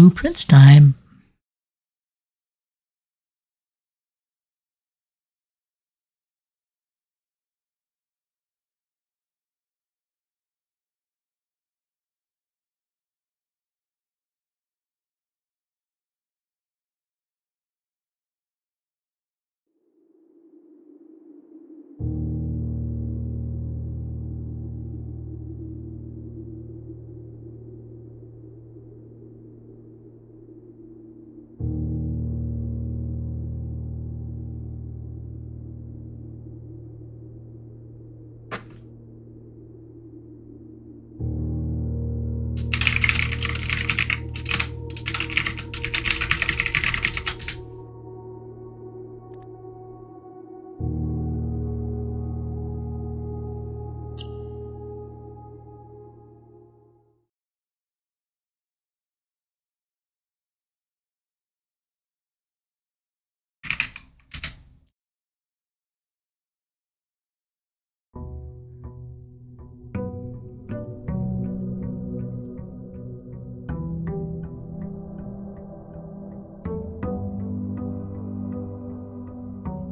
Blueprints time.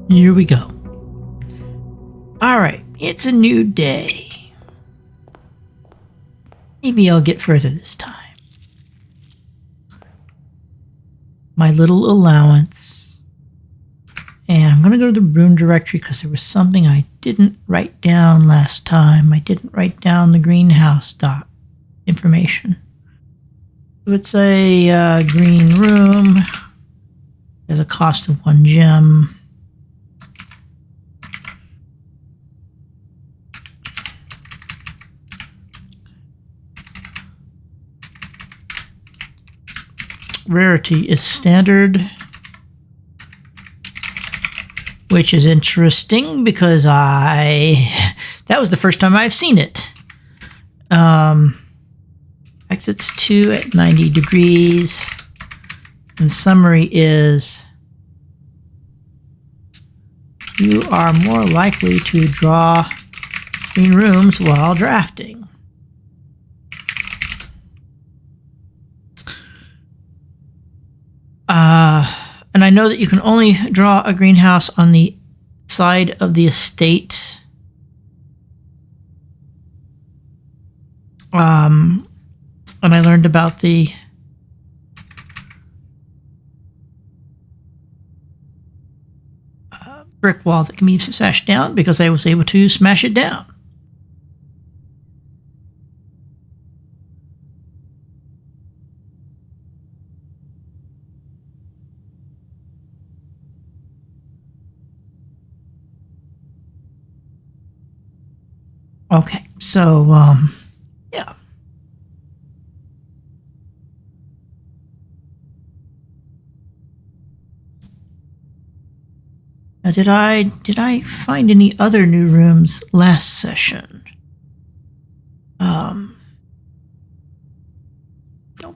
Here we go. All right, it's a new day. Maybe I'll get further this time. My little allowance. And I'm going to go to the room directory because there was something I didn't write down last time. I didn't write down the greenhouse dot information. So it's a green room. There's a cost of 1 gem. Rarity is standard, which is interesting because that was the first time I've seen it. Exits 2 at 90 degrees. And summary is you are more likely to draw green rooms while drafting. And I know that you can only draw a greenhouse on the side of the estate. And I learned about the brick wall that can be smashed down because I was able to smash it down. Okay, so, yeah. Now, did I find any other new rooms last session? Don't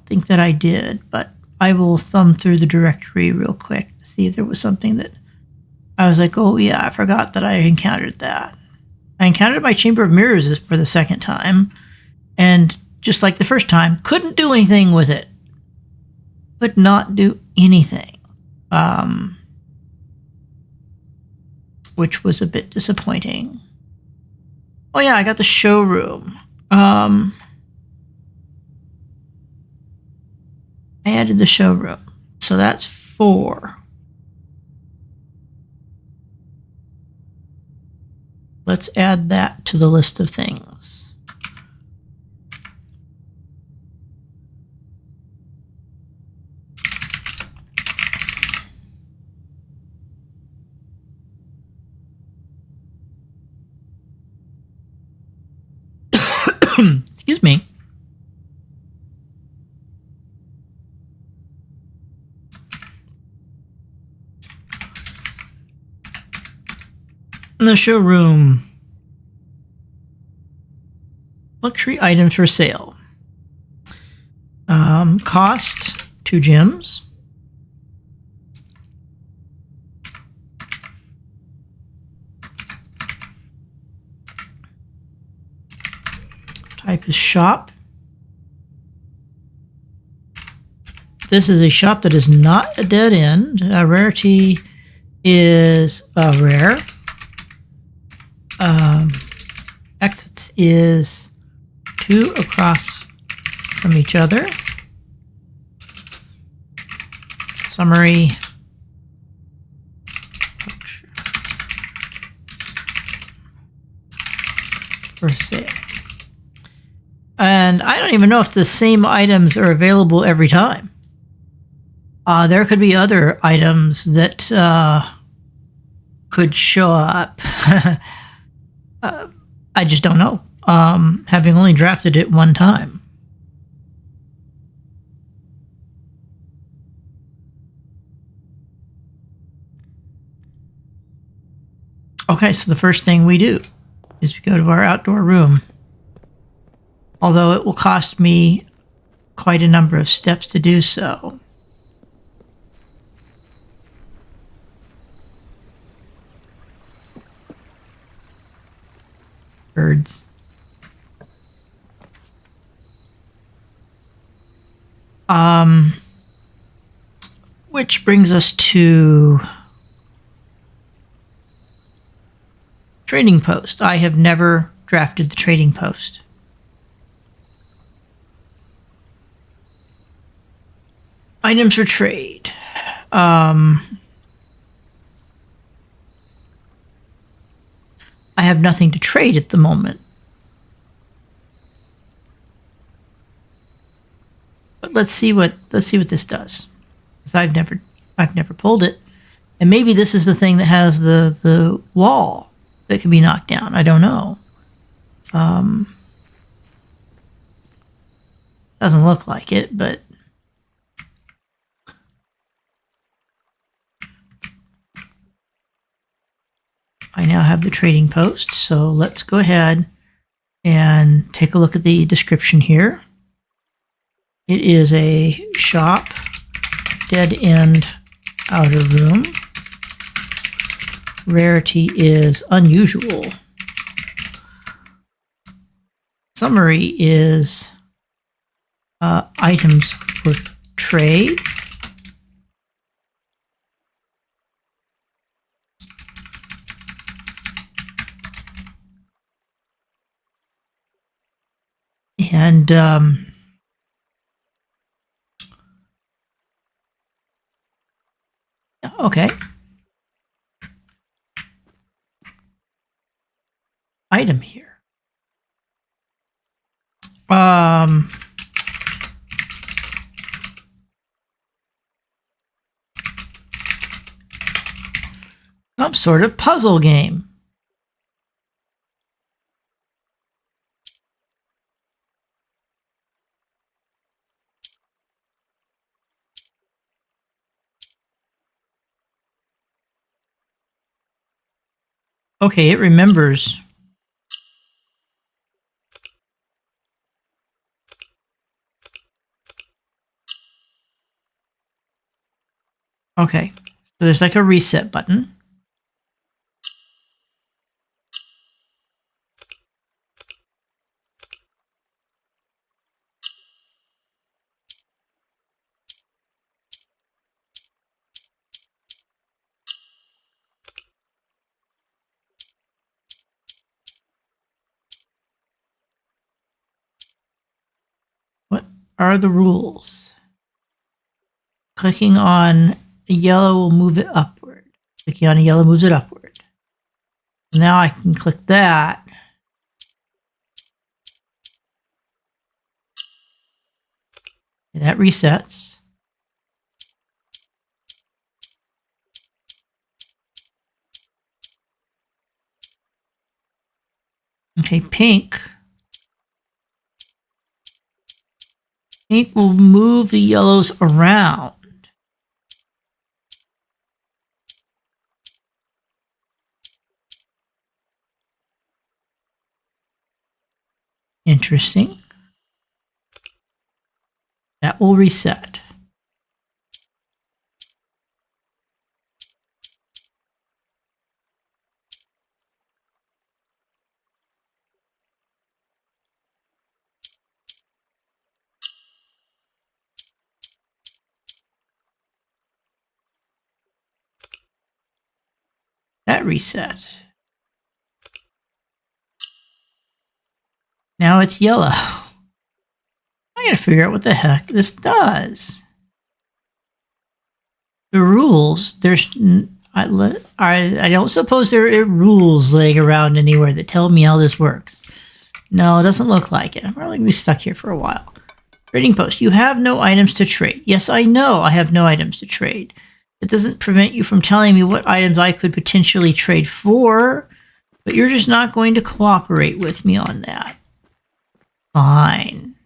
think that I did, but I will thumb through the directory real quick to see if there was something that I was like, oh yeah, I forgot that I encountered that. I encountered my Chamber of Mirrors for the second time, and just like the first time, couldn't do anything with it. Could not do anything. Which was a bit disappointing. Oh yeah, I got the showroom. I added the showroom. So that's 4. Let's add that to the list of things. Excuse me. In the showroom. Luxury items for sale. Cost 2 gems. Type is shop. This is a shop that is not a dead end. Rarity is rare. Exits is 2 across from each other. Summary. For sale. And I don't even know if the same items are available every time. There could be other items that could show up. I just don't know, having only drafted it one time. Okay, so the first thing we do is we go to our outdoor room. Although it will cost me quite a number of steps to do so. Birds. Which brings us to trading post. I have never drafted the trading post. Items for trade. I have nothing to trade at the moment. But let's see what this does. Because I've never pulled it. And maybe this is the thing that has the wall that can be knocked down. I don't know. Doesn't look like it, but I now have the trading post. So let's go ahead and take a look at the description here. It is a shop, dead end, outer room. Rarity is unusual. Summary is items for trade. And okay. Item here. Some sort of puzzle game. Okay, it remembers. Okay, so there's like a reset button. What are the rules? Clicking on a yellow will move it upward. Clicking on a yellow moves it upward. Now I can click that. And that resets. Okay, pink. Pink will move the yellows around. Interesting. That will reset. that reset. Now it's yellow. I gotta figure out what the heck this does. The rules, I don't suppose there are rules laying around anywhere that tell me how this works. No, it doesn't look like it. I'm probably gonna be stuck here for a while. Trading post. You have no items to trade. Yes, I know I have no items to trade. It doesn't prevent you from telling me what items I could potentially trade for, but you're just not going to cooperate with me on that. Fine.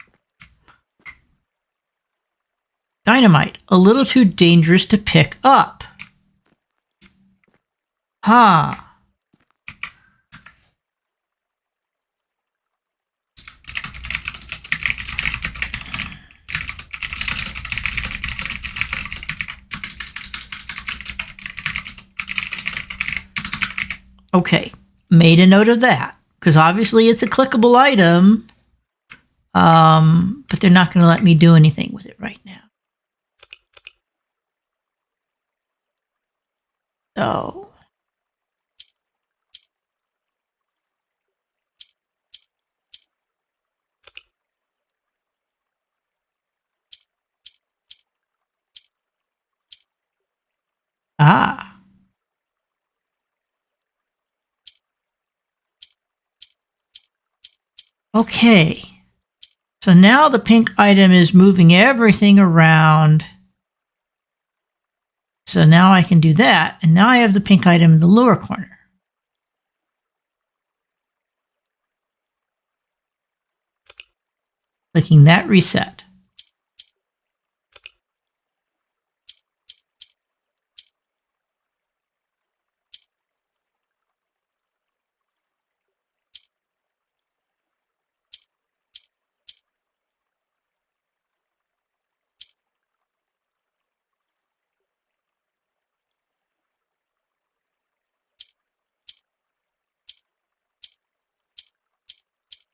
Dynamite. A little too dangerous to pick up. Ha. Okay, made a note of that, because obviously it's a clickable item, but they're not going to let me do anything with it right now. So, okay. So now the pink item is moving everything around. So now I can do that, and now I have the pink item in the lower corner. Clicking that reset.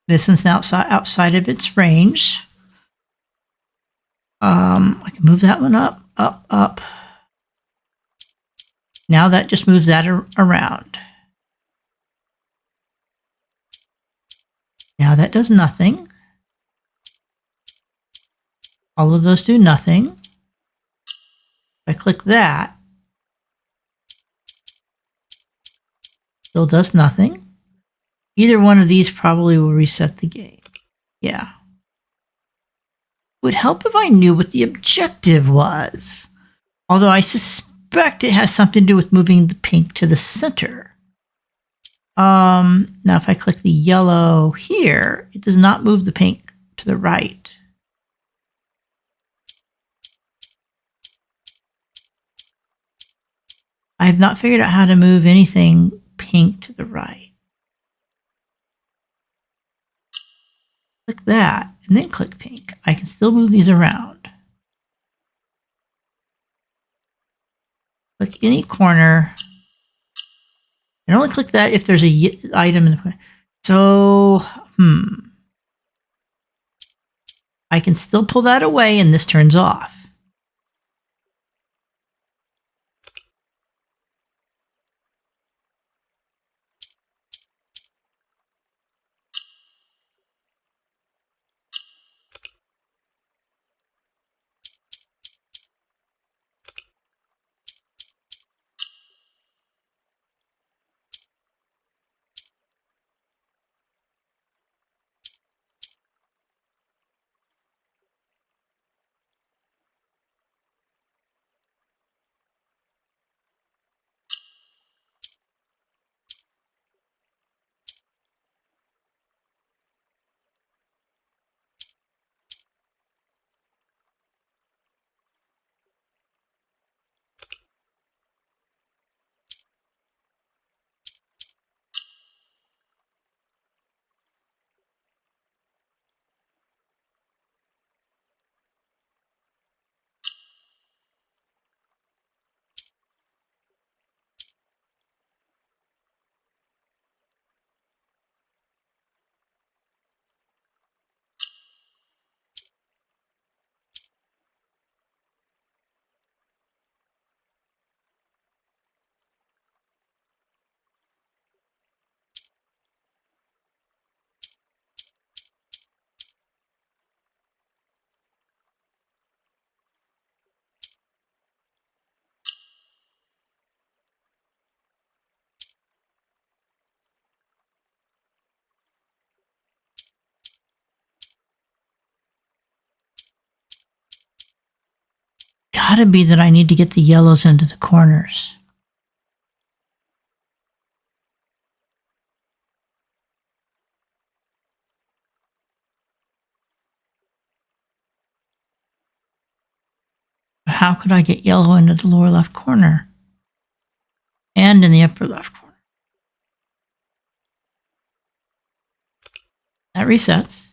This one's now outside of its range. I can move that one up, up, up. Now that just moves that around. Now that does nothing. All of those do nothing. If I click that, still does nothing. Either one of these probably will reset the game. Yeah. It would help if I knew what the objective was. Although I suspect it has something to do with moving the pink to the center. Now if I click the yellow here, it does not move the pink to the right. I have not figured out how to move anything pink to the right. Click that, and then click pink. I can still move these around. Click any corner. And only click that if there's a item in the corner. So, I can still pull that away, and this turns off. gotta be that I need to get the yellows into the corners. How could I get yellow into the lower left corner? And in the upper left corner? That resets.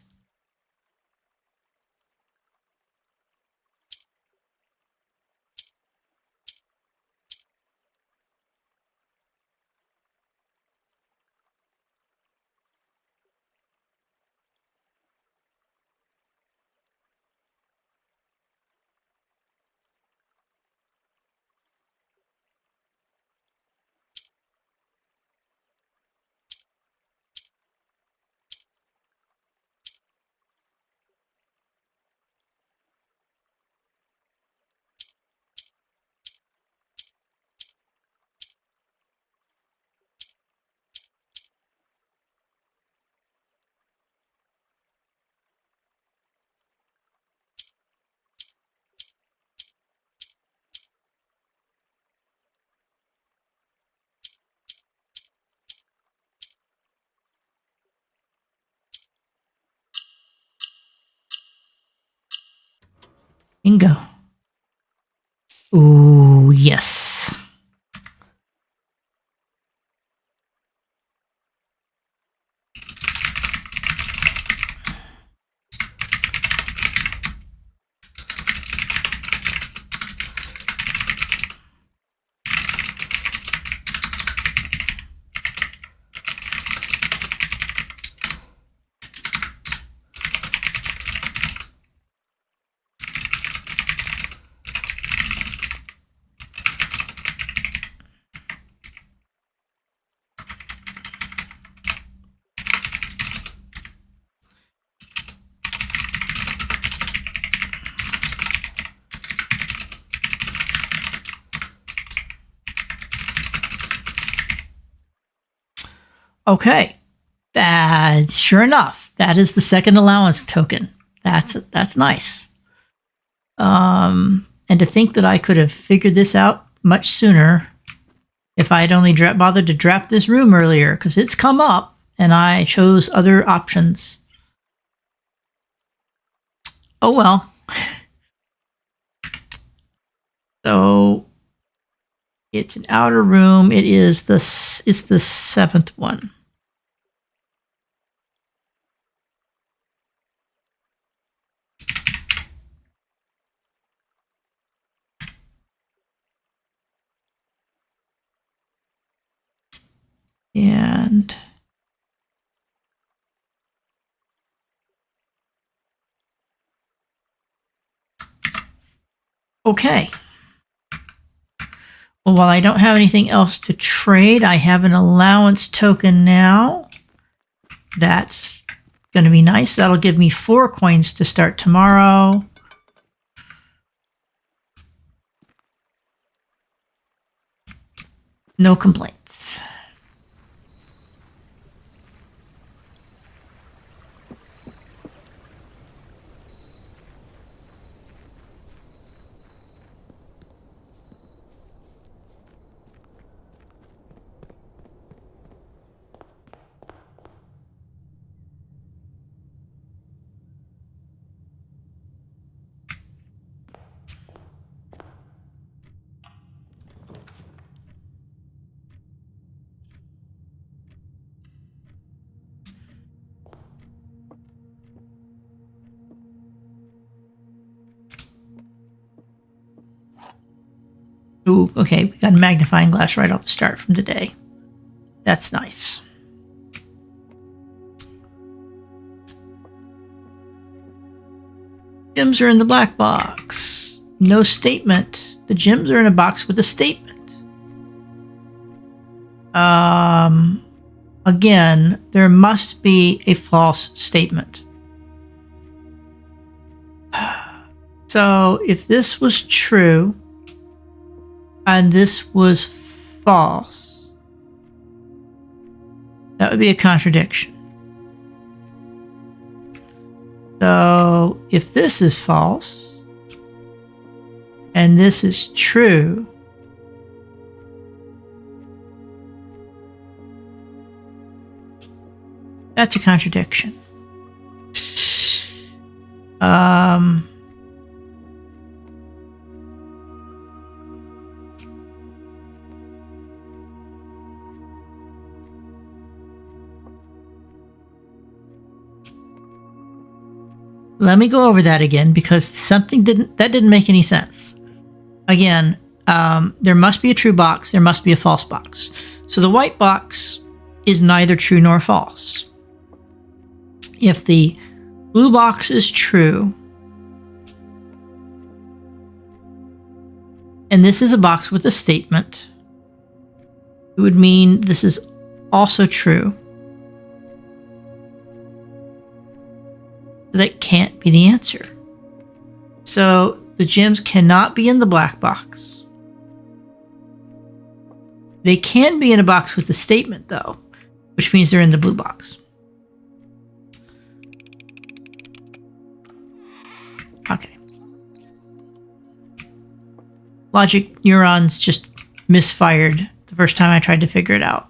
Bingo. Ooh, yes. Okay, sure enough, that is the second allowance token. That's nice. And to think that I could have figured this out much sooner if I had only bothered to draft this room earlier, because it's come up and I chose other options. Oh well. So it's an outer room. It's the seventh one. And okay. Well, while I don't have anything else to trade, I have an allowance token now. That's going to be nice. That'll give me 4 coins to start tomorrow. No complaints. Ooh, okay, we got a magnifying glass right off the start from today. That's nice. Gems are in the black box. No statement. The gems are in a box with a statement. Again, there must be a false statement. So if this was true and this was false, that would be a contradiction. So if this is false, and this is true, that's a contradiction. Let me go over that again because something didn't make any sense. Again, there must be a true box, there must be a false box. So the white box is neither true nor false. If the blue box is true, and this is a box with a statement, it would mean this is also true. That can't be the answer. So the gems cannot be in the black box. They can be in a box with a statement, though, which means they're in the blue box. Okay. Logic neurons just misfired the first time I tried to figure it out.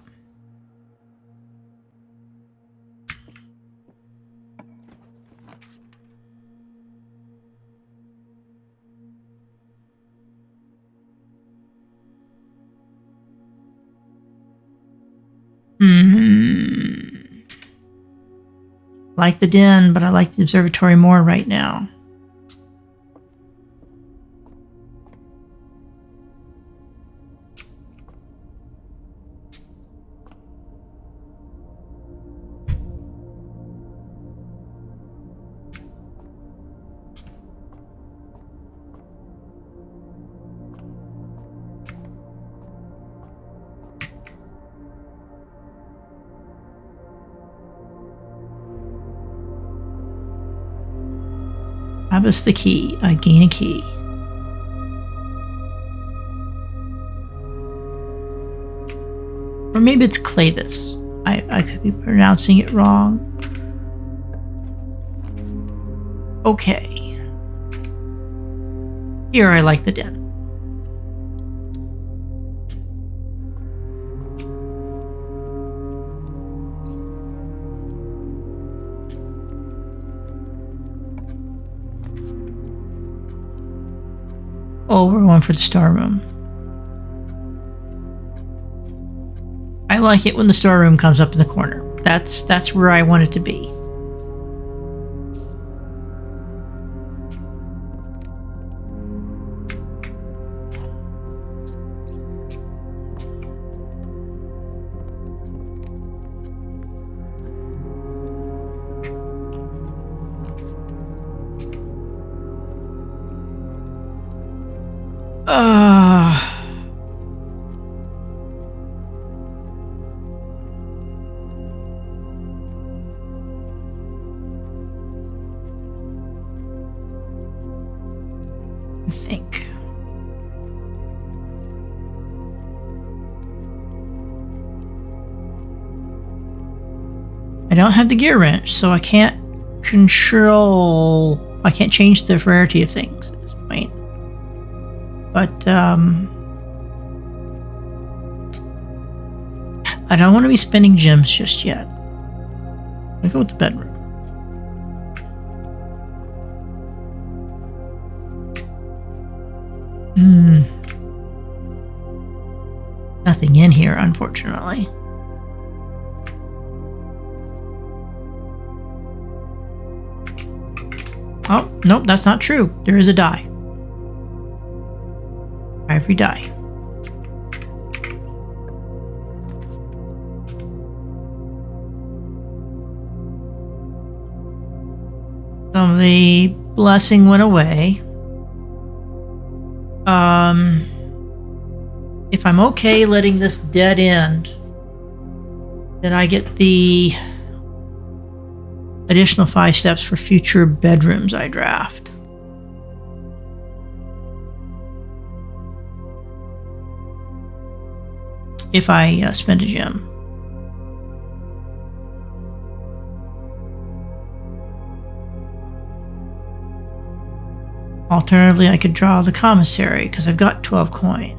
Like the den, but I like the observatory more right now. Harvest the key. I gain a key. Or maybe it's Clavis. I could be pronouncing it wrong. Okay. Here I like the den. Oh, we're going for the storeroom. I like it when the storeroom comes up in the corner. That's where I want it to be. I don't have the gear wrench, so I can't change the rarity of things at this point. But, I don't want to be spending gems just yet. I'll go with the bedroom. Nothing in here, unfortunately. Oh, nope, that's not true. There is a die. Ivory die. So the blessing went away. If I'm okay letting this dead end, then I get the additional 5 steps for future bedrooms I draft. If I spend a gem. Alternatively, I could draw the commissary because I've got 12 coins.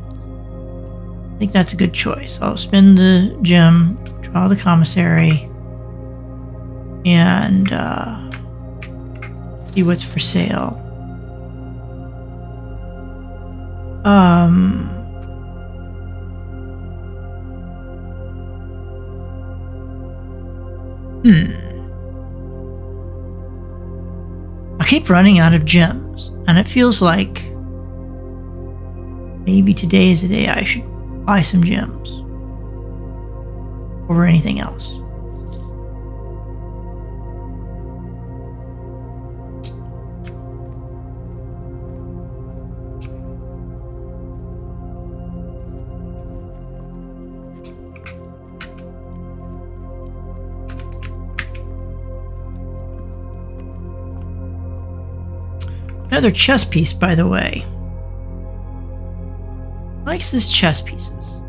I think that's a good choice. I'll spin the gem, draw the commissary, and see what's for sale. I keep running out of gems, and it feels like maybe today is the day I should buy some gems over anything else. Another chess piece, by the way. Likes his chess pieces.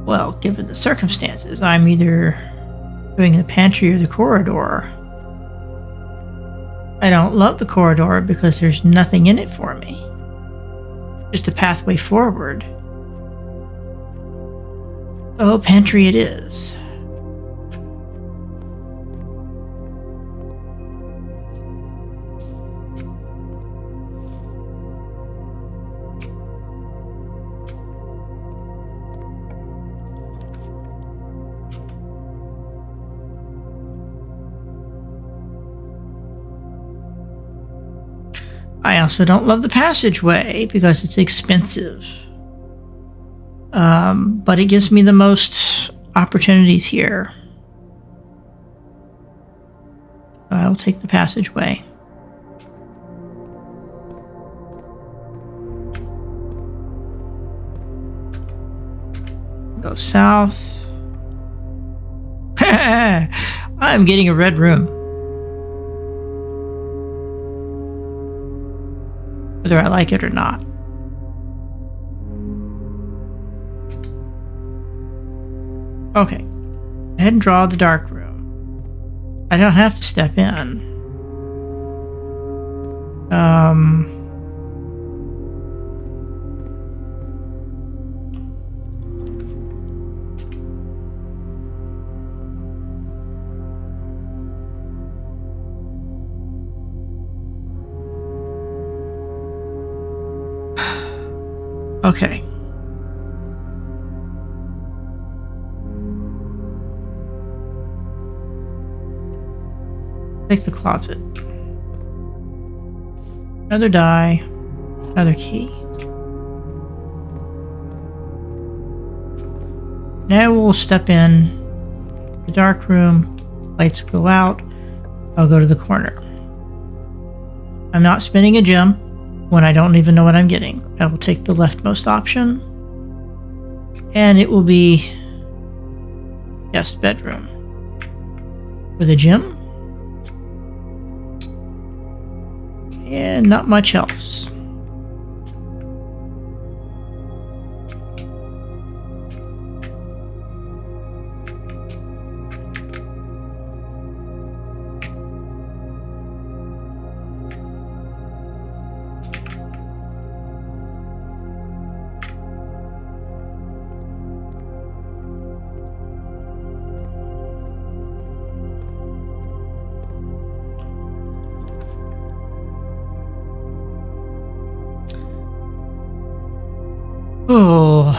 Well, given the circumstances, I'm either doing the pantry or the corridor. I don't love the corridor because there's nothing in it for me. Just a pathway forward. Oh, pantry it is. I also don't love the passageway because it's expensive. But it gives me the most opportunities here. I'll take the passageway. Go south. I'm getting a red room. Whether I like it or not. Okay. Go ahead and draw the dark room. I don't have to step in. Okay. Take the closet. Another die. Another key. Now we'll step in the dark room. Lights go out. I'll go to the corner. I'm not spinning a gem when I don't even know what I'm getting. I will take the leftmost option, and it will be guest bedroom with a gym and not much else. Oh.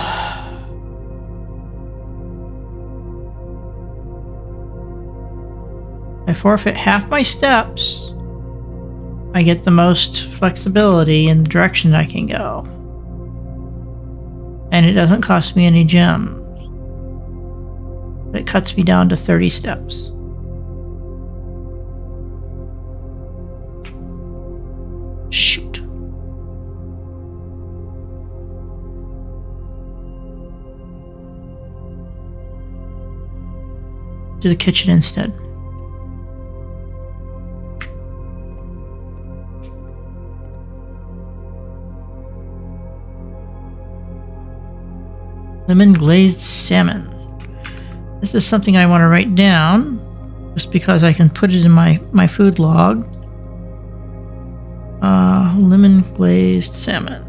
I forfeit half my steps. I get the most flexibility in the direction I can go. And it doesn't cost me any gems. It cuts me down to 30 steps. Shoot. To the kitchen instead. Lemon glazed salmon. This is something I want to write down, just because I can put it in my food log. Lemon glazed salmon.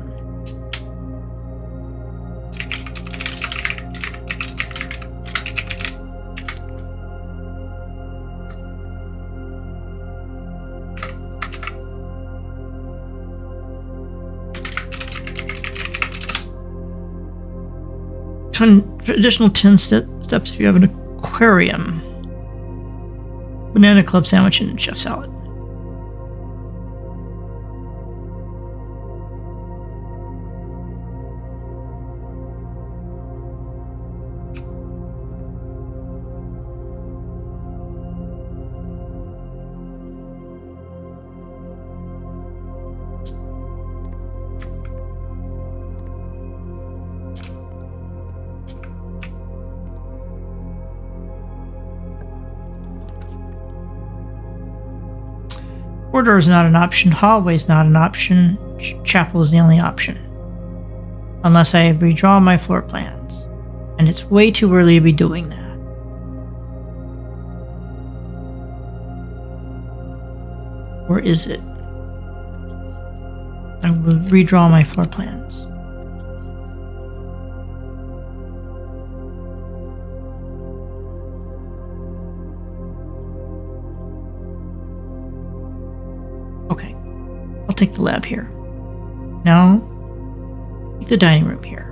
Additional 10 steps if you have an aquarium. Banana club sandwich and chef salad. Corridor is not an option. Hallway is not an option. Chapel is the only option. Unless I redraw my floor plans. And it's way too early to be doing that. Or is it? I will redraw my floor plans. Okay, I'll take the lab here. Now, take the dining room here.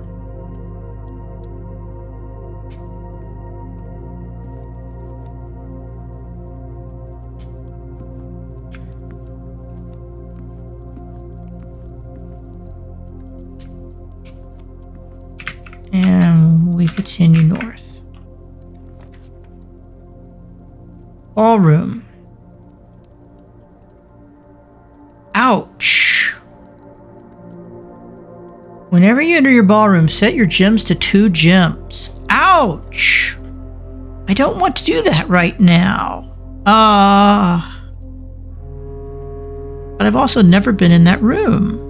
And we continue north. Ballroom. Ouch. Whenever you enter your ballroom, set your gems to 2 gems. Ouch. I don't want to do that right now. But I've also never been in that room.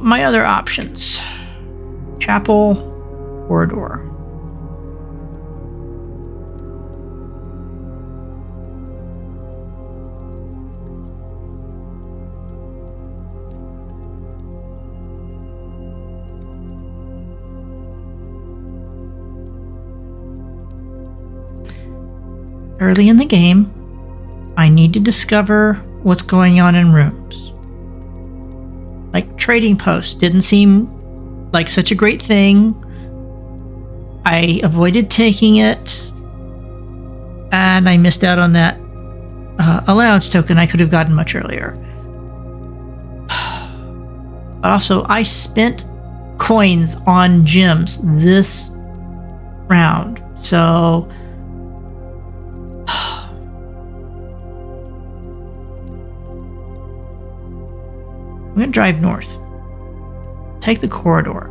My other options. Chapel, corridor. Early in the game, I need to discover what's going on in rooms. Like trading posts didn't seem like such a great thing. I avoided taking it, and I missed out on that allowance token I could have gotten much earlier. But also, I spent coins on gems this round, so I'm going to drive north. Take the corridor.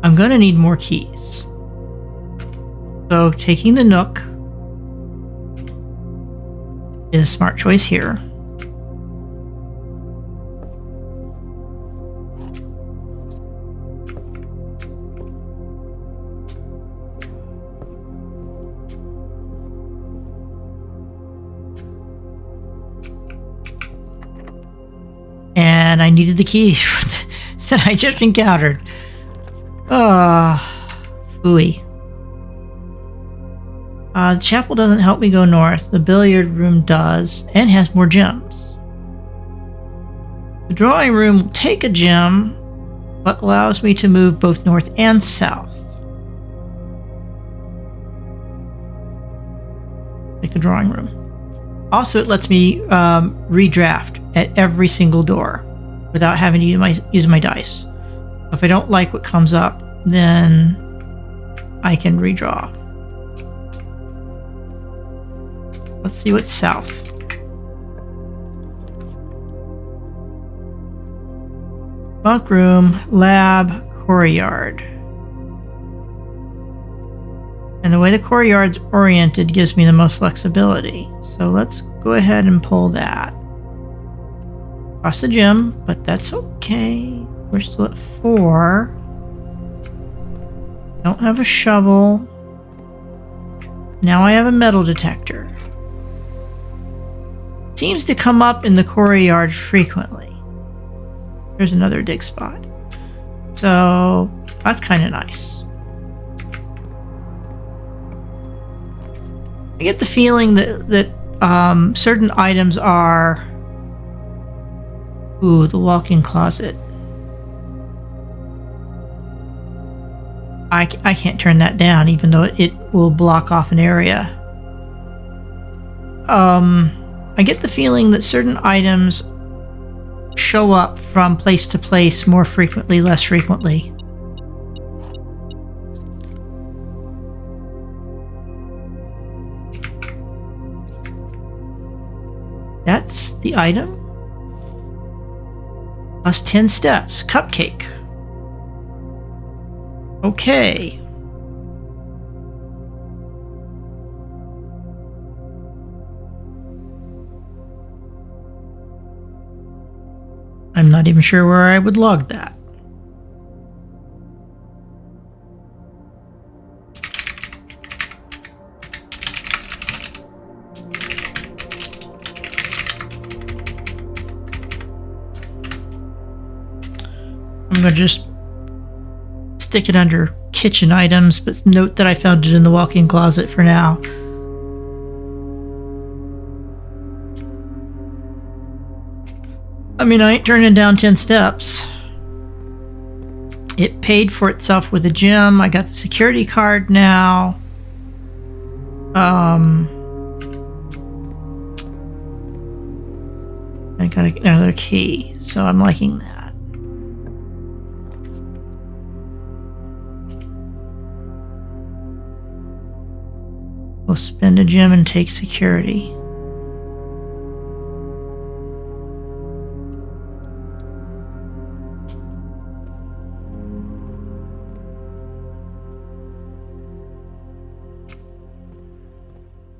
I'm going to need more keys. So taking the Nook is a smart choice here. And I needed the key that I just encountered. Ooey. The chapel doesn't help me go north. The billiard room does, and has more gems. The drawing room will take a gem, but allows me to move both north and south. Like the drawing room. Also, it lets me redraft at every single door without having to use my dice. If I don't like what comes up, then I can redraw. Let's see what's south. Bunk room, lab, courtyard. And the way the courtyard's oriented gives me the most flexibility. So let's go ahead and pull that. Cross the gym, but that's okay. We're still at 4. Don't have a shovel. Now I have a metal detector. Seems to come up in the courtyard frequently. There's another dig spot. So that's kind of nice. I get the feeling that certain items are... Ooh, the walk-in closet. I can't turn that down, even though it will block off an area. I get the feeling that certain items show up from place to place more frequently, less frequently. That's the item. Plus 10 steps. Cupcake. Okay. I'm not even sure where I would log that. I'm going to just stick it under kitchen items, but note that I found it in the walk-in closet for now. I mean, I ain't turning down 10 steps. It paid for itself with a gem. I got the security card now. I got another key, so I'm liking that. We'll spend a gem and take security.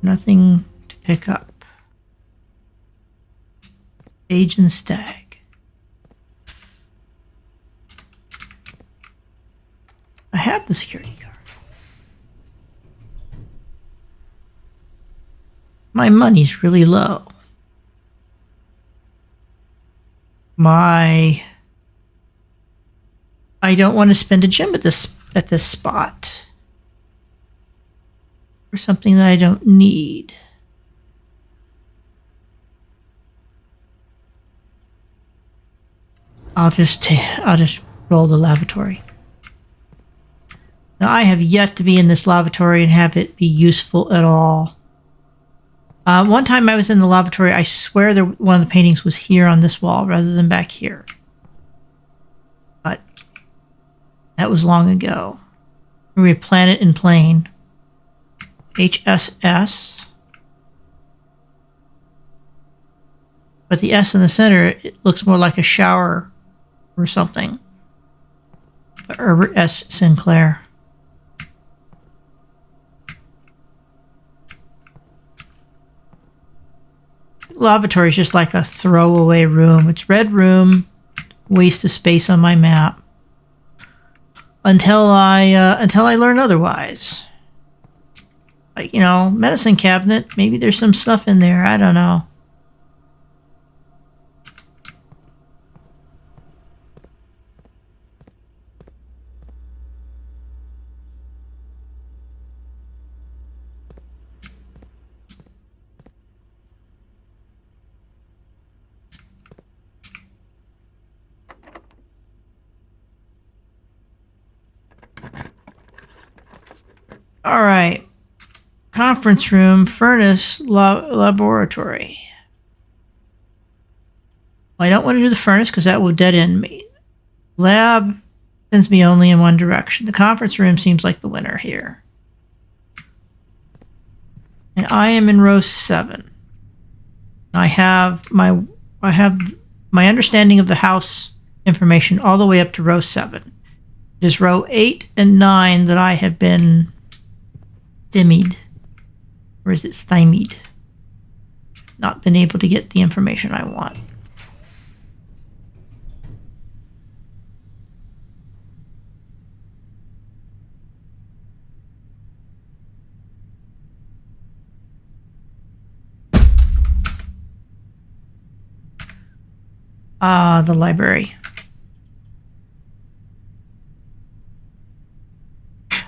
Nothing to pick up. Sage and stag. I have the security card. My money's really low. I don't want to spend a gem at this spot. For something that I don't need. I'll just roll the lavatory. Now I have yet to be in this lavatory and have it be useful at all. One time I was in the lavatory, I swear one of the paintings was here on this wall rather than back here. But that was long ago. We have planet and plane. HSS. But the S in the center, it looks more like a shower or something. Herbert S. Sinclair. Lavatory is just like a throwaway room. It's red room, waste of space on my map. Until I learn otherwise. Like, you know, medicine cabinet. Maybe there's some stuff in there. I don't know. All right. Conference room, furnace, laboratory. Well, I don't want to do the furnace because that will dead end me. Lab sends me only in one direction. The conference room seems like the winner here. And I am in row 7. I have my understanding of the house information all the way up to row 7. It is row 8 and 9 that I have been stymied. Or is it stymied? Not been able to get the information I want. The library.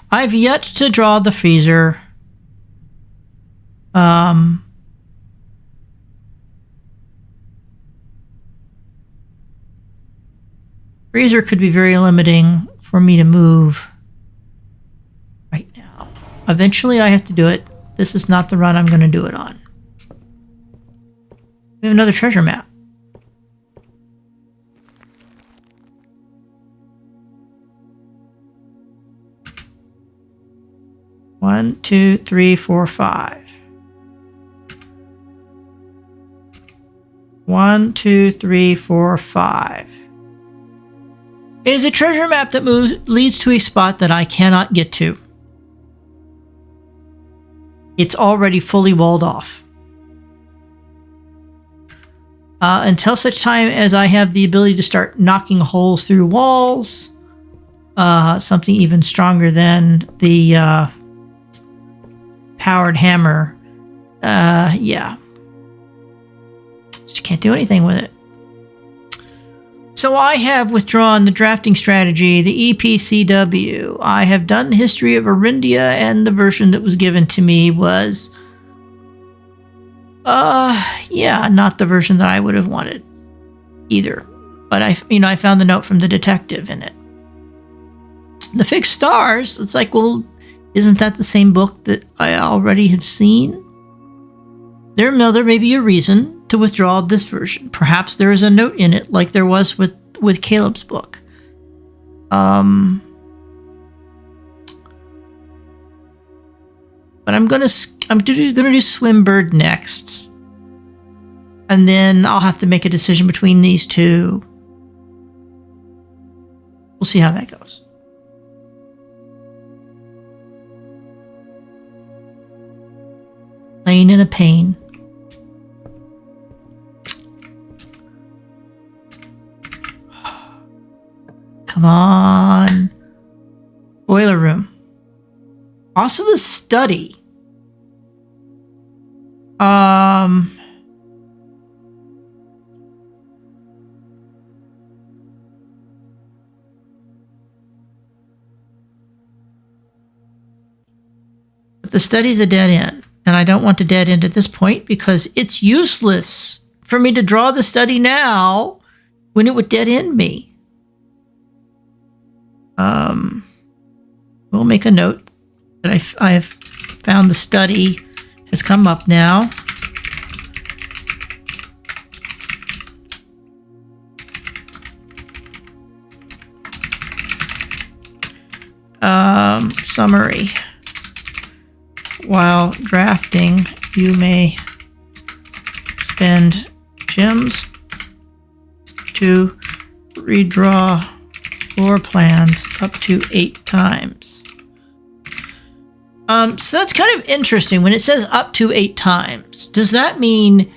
I've yet to draw the freezer. Freezer could be very limiting for me to move right now. Eventually I have to do it. This is not the run I'm going to do it on. We have another treasure map. One, two, three, four, 5. 1, 2, 3, 4, 5. It is a treasure map that leads to a spot that I cannot get to. It's already fully walled off. Until such time as I have the ability to start knocking holes through walls, something even stronger than the powered hammer. Yeah. Just can't do anything with it. So I have withdrawn the drafting strategy, the EPCW. I have done the history of Arindia, and the version that was given to me was, yeah, not the version that I would have wanted either. But I found the note from the detective in it. The fixed stars. It's like, well, isn't that the same book that I already have seen? There may be a reason to withdraw this version. Perhaps there is a note in it, like there was with Caleb's book. But I'm gonna do Swimbird next, and then I'll have to make a decision between these two. We'll see how that goes. Laying in a pain. Come on. Boiler room. Also the study. But the study's a dead end. And I don't want to dead end at this point because it's useless for me to draw the study now when it would dead end me. We'll make a note that I have found the study has come up now. Summary. While drafting, you may spend gems to redraw floor plans up to 8 times. So that's kind of interesting. When it says up to 8 times, does that mean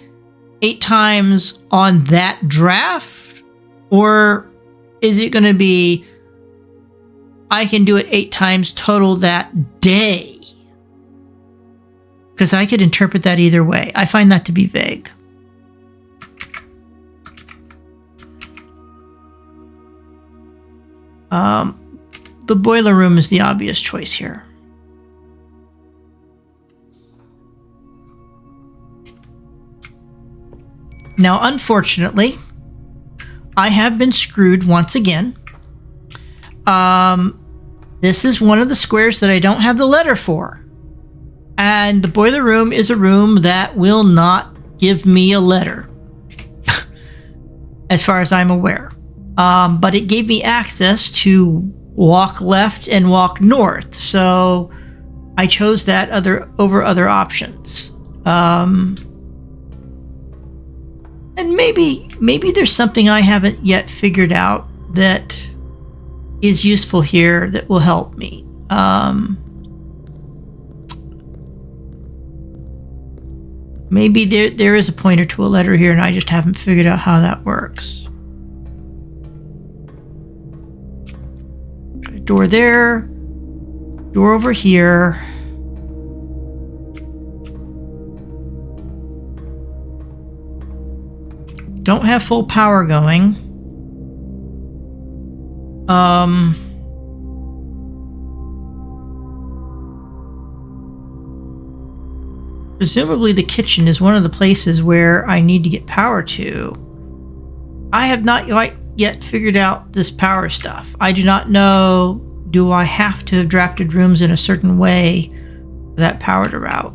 8 times on that draft? Or is it going to be, I can do it 8 times total that day? Because I could interpret that either way. I find that to be vague. The boiler room is the obvious choice here. Now, unfortunately, I have been screwed once again. This is one of the squares that I don't have the letter for. And the boiler room is a room that will not give me a letter, as far as I'm aware. But it gave me access to walk left and walk north, so I chose that over other options. And maybe there's something I haven't yet figured out that is useful here that will help me. Maybe there is a pointer to a letter here and I just haven't figured out how that works. A door there, door over here. Don't have full power going. Presumably the kitchen is one of the places where I need to get power to. I have not yet figured out this power stuff. I do not know, do I have to have drafted rooms in a certain way for that power to route?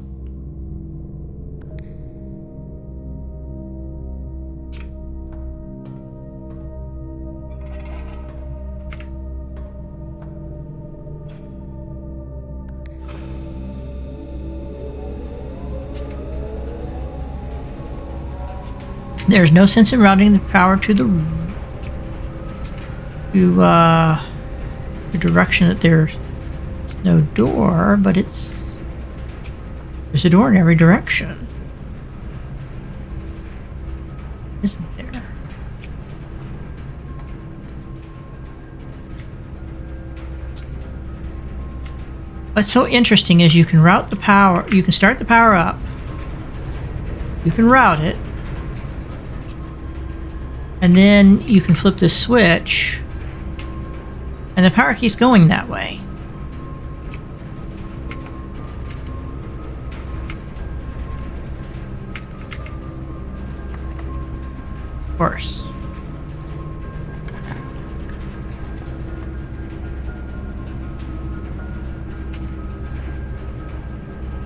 There's no sense in routing the power to the direction that there's no door, but there's a door in every direction, isn't there? What's so interesting is you can route the power, you can start the power up, you can route it, and then you can flip the switch, and the power keeps going that way. Of course.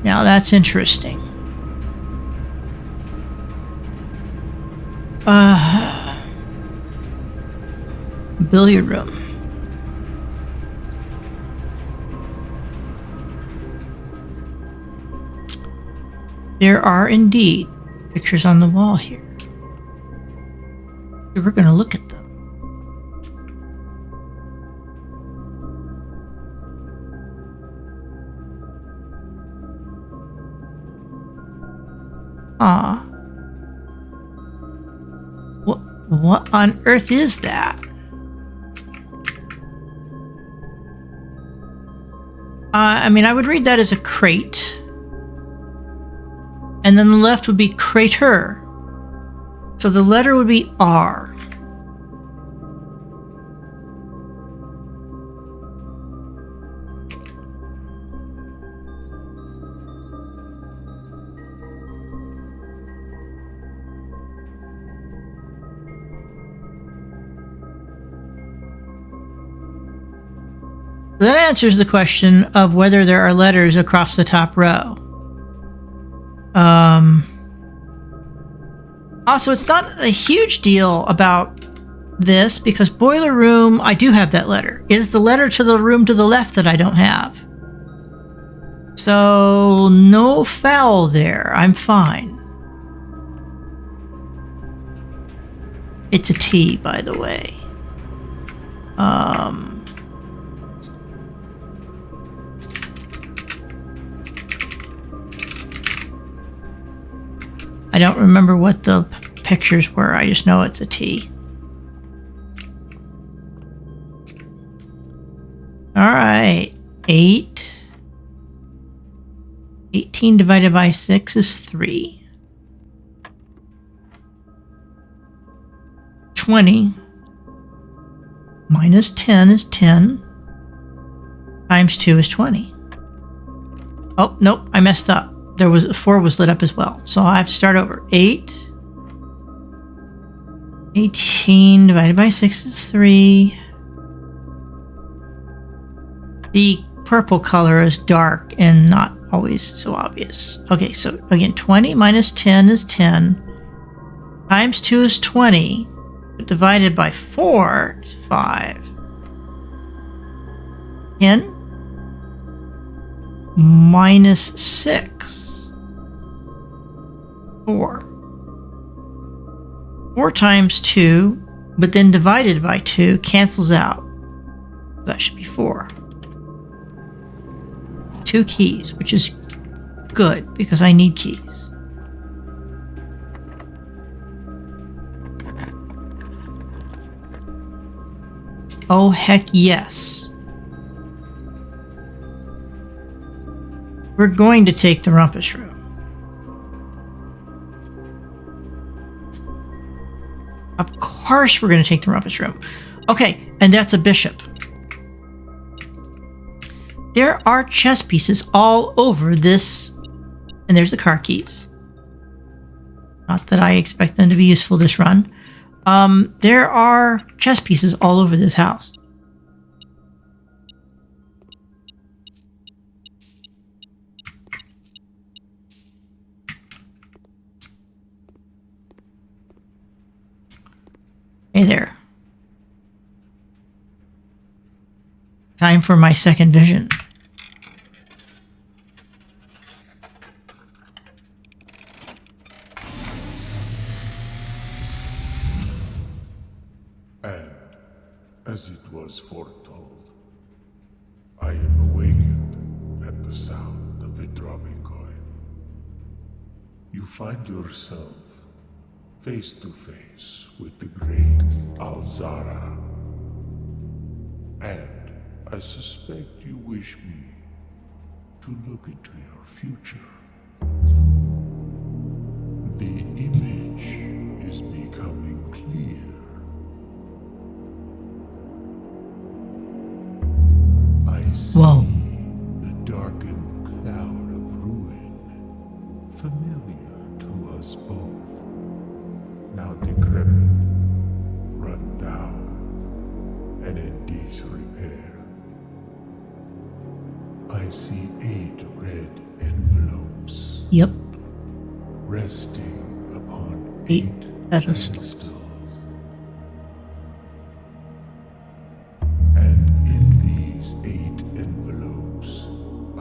Now that's interesting. Billiard room. There are indeed pictures on the wall here. So we're going to look at them. What on earth is that? I mean, I would read that as a crate. And then the left would be crater. So the letter would be R. That answers the question of whether there are letters across the top row. Also, it's not a huge deal about this because boiler room, I do have that letter. It is the letter to the room to the left that I don't have. So, no foul there. I'm fine. It's a T, by the way. I don't remember what the pictures were. I just know it's a T. All right. 18 divided by 6 is 3. 20 minus 10 is 10. Times 2 is 20. Oh, nope, I messed up. There was 4 was lit up as well. So I have to start over. 18 divided by 6 is 3. the purple color is dark and not always so obvious. Okay, so again, 20 minus 10 is 10. Times 2 is 20. But divided by 4 is 5. 10 minus 6. 4. 4 times 2, but then divided by 2 cancels out. That should be 4. 2 keys, which is good because I need keys. Oh, heck yes. We're going to take the rumpus room. Of course we're going to take the rumpus room. Okay, and that's a bishop. There are chess pieces all over this. And there's the car keys. Not that I expect them to be useful this run. There are chess pieces all over this house. Hey there. Time for my second vision. And, as it was foretold, I am awakened at the sound of a dropping coin. You find yourself face to face with the great Alzara. And I suspect you wish me to look into your future. The image is becoming clear. I see the darkened cloud of ruin, familiar to us both, now decrepit, run down, and in disrepair. I see 8 red envelopes. Yep. Resting upon 8 pedestals. And in these 8 envelopes,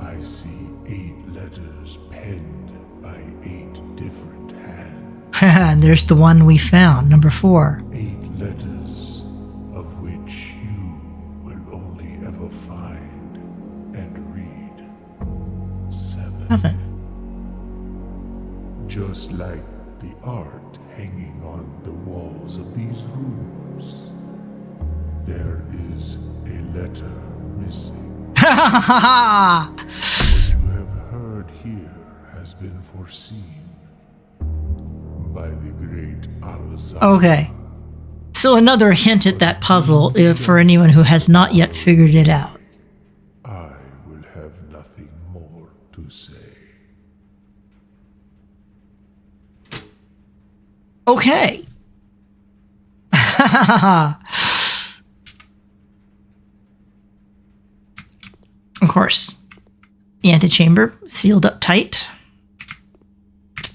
I see 8 letters penned by 8 different hands. And there's the one we found, number 4. 8 letters of which you will only ever find and read 7. Just like the art hanging on the walls of these rooms, there is a letter missing. What you have heard here has been foreseen by the great Alzara. Okay. So another hint at that puzzle for anyone who has not yet figured it out. I will have nothing more to say. Okay. Of course, the antechamber sealed up tight.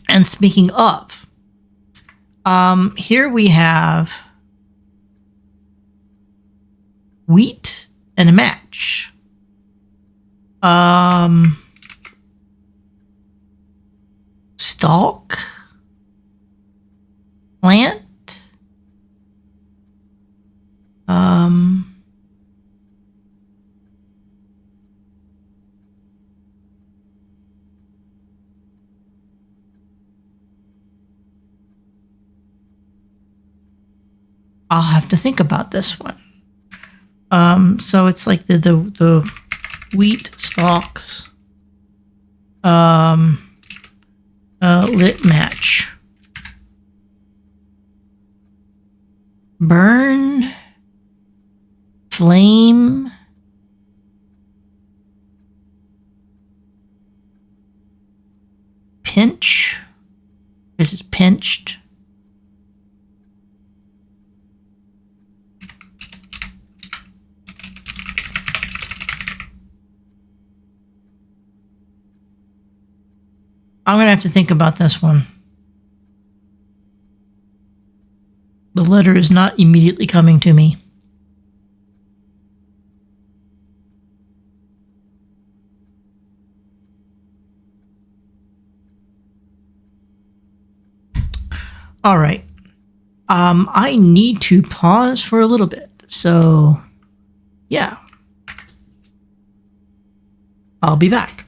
And speaking of, here we have wheat and a match. Stalk. Plant. I'll have to think about this one. So it's like the wheat stalks, lit match. Burn, flame, pinch. This is pinched. I'm going to have to think about this one. The letter is not immediately coming to me. All right. I need to pause for a little bit. So, yeah. I'll be back.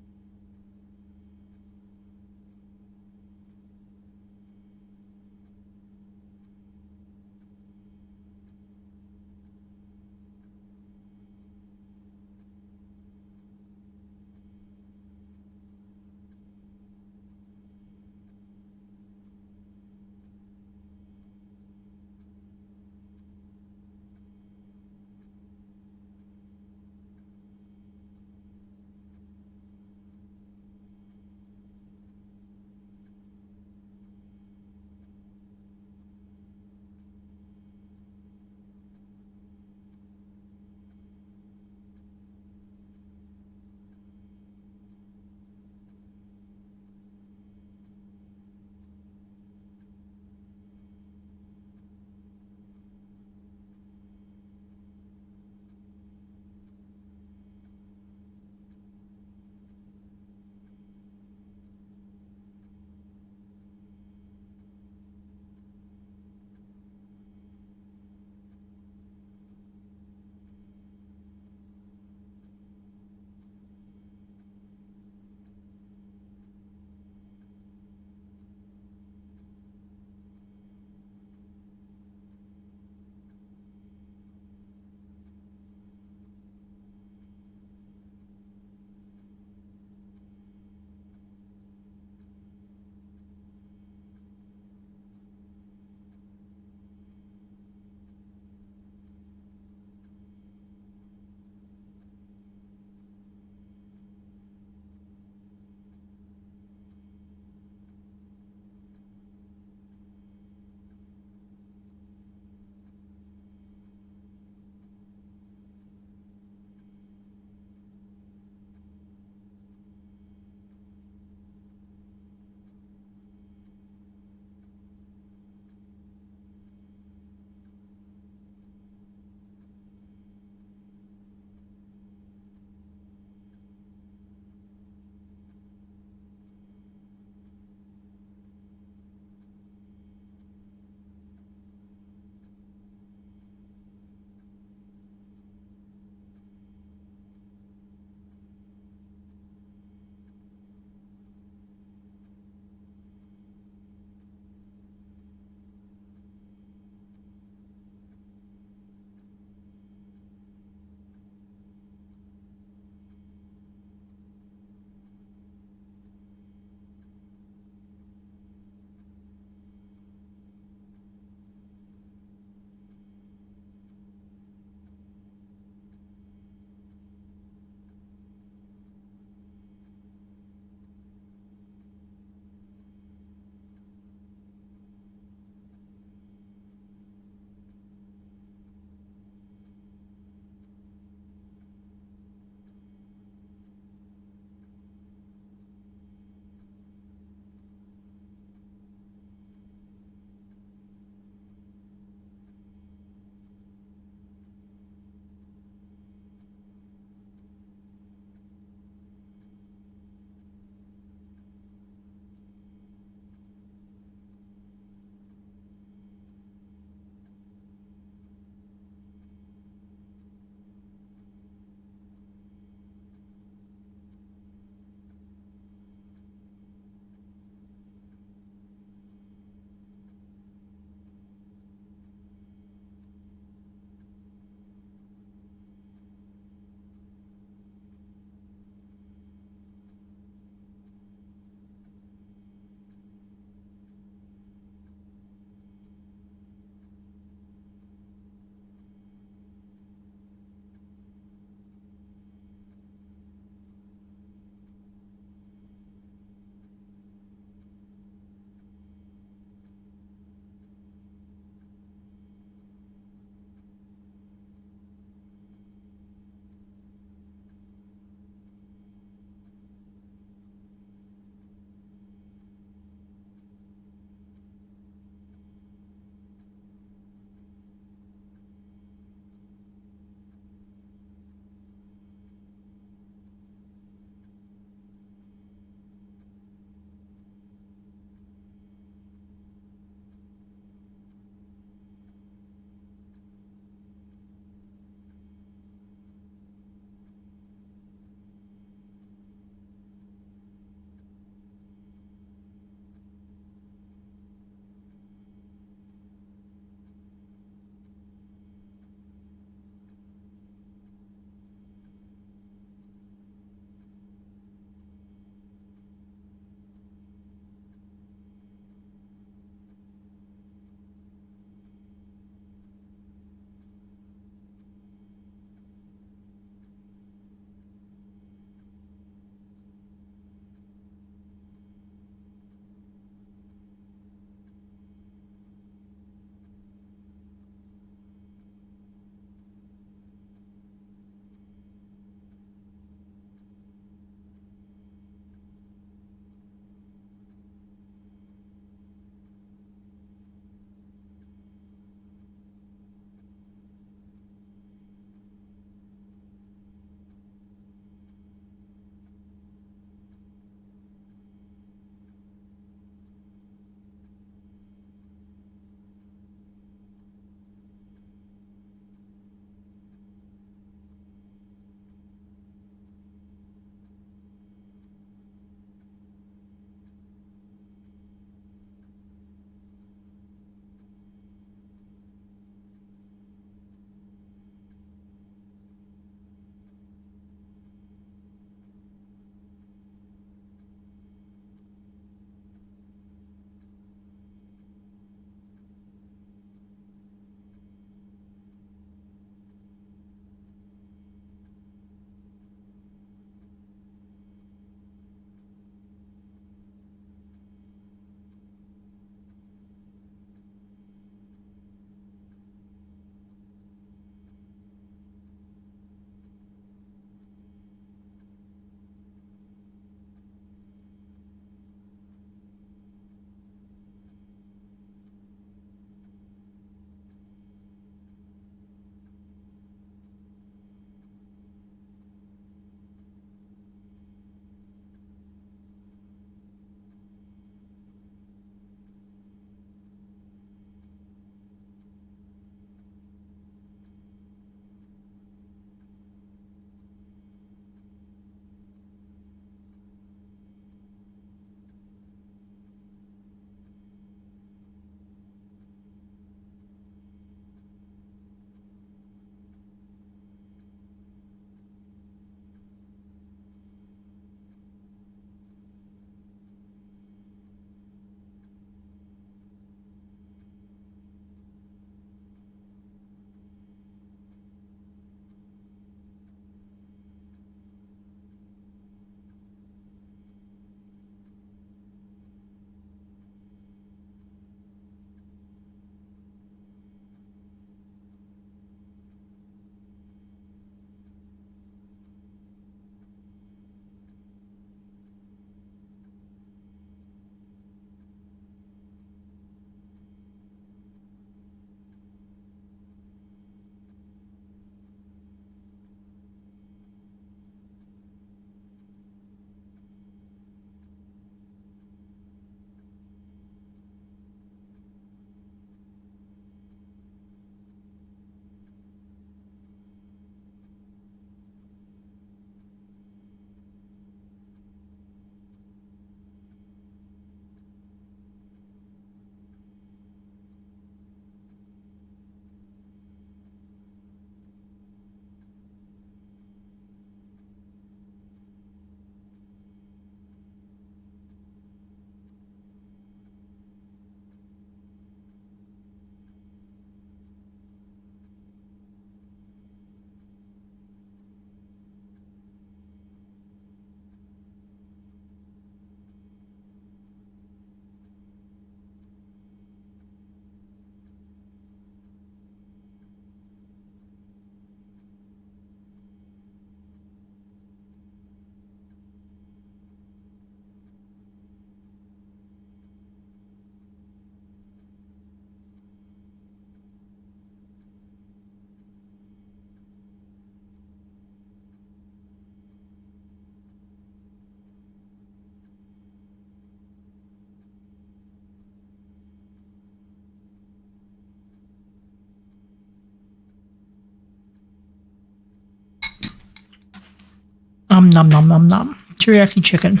Nom nom nom nom. Teriyaki chicken.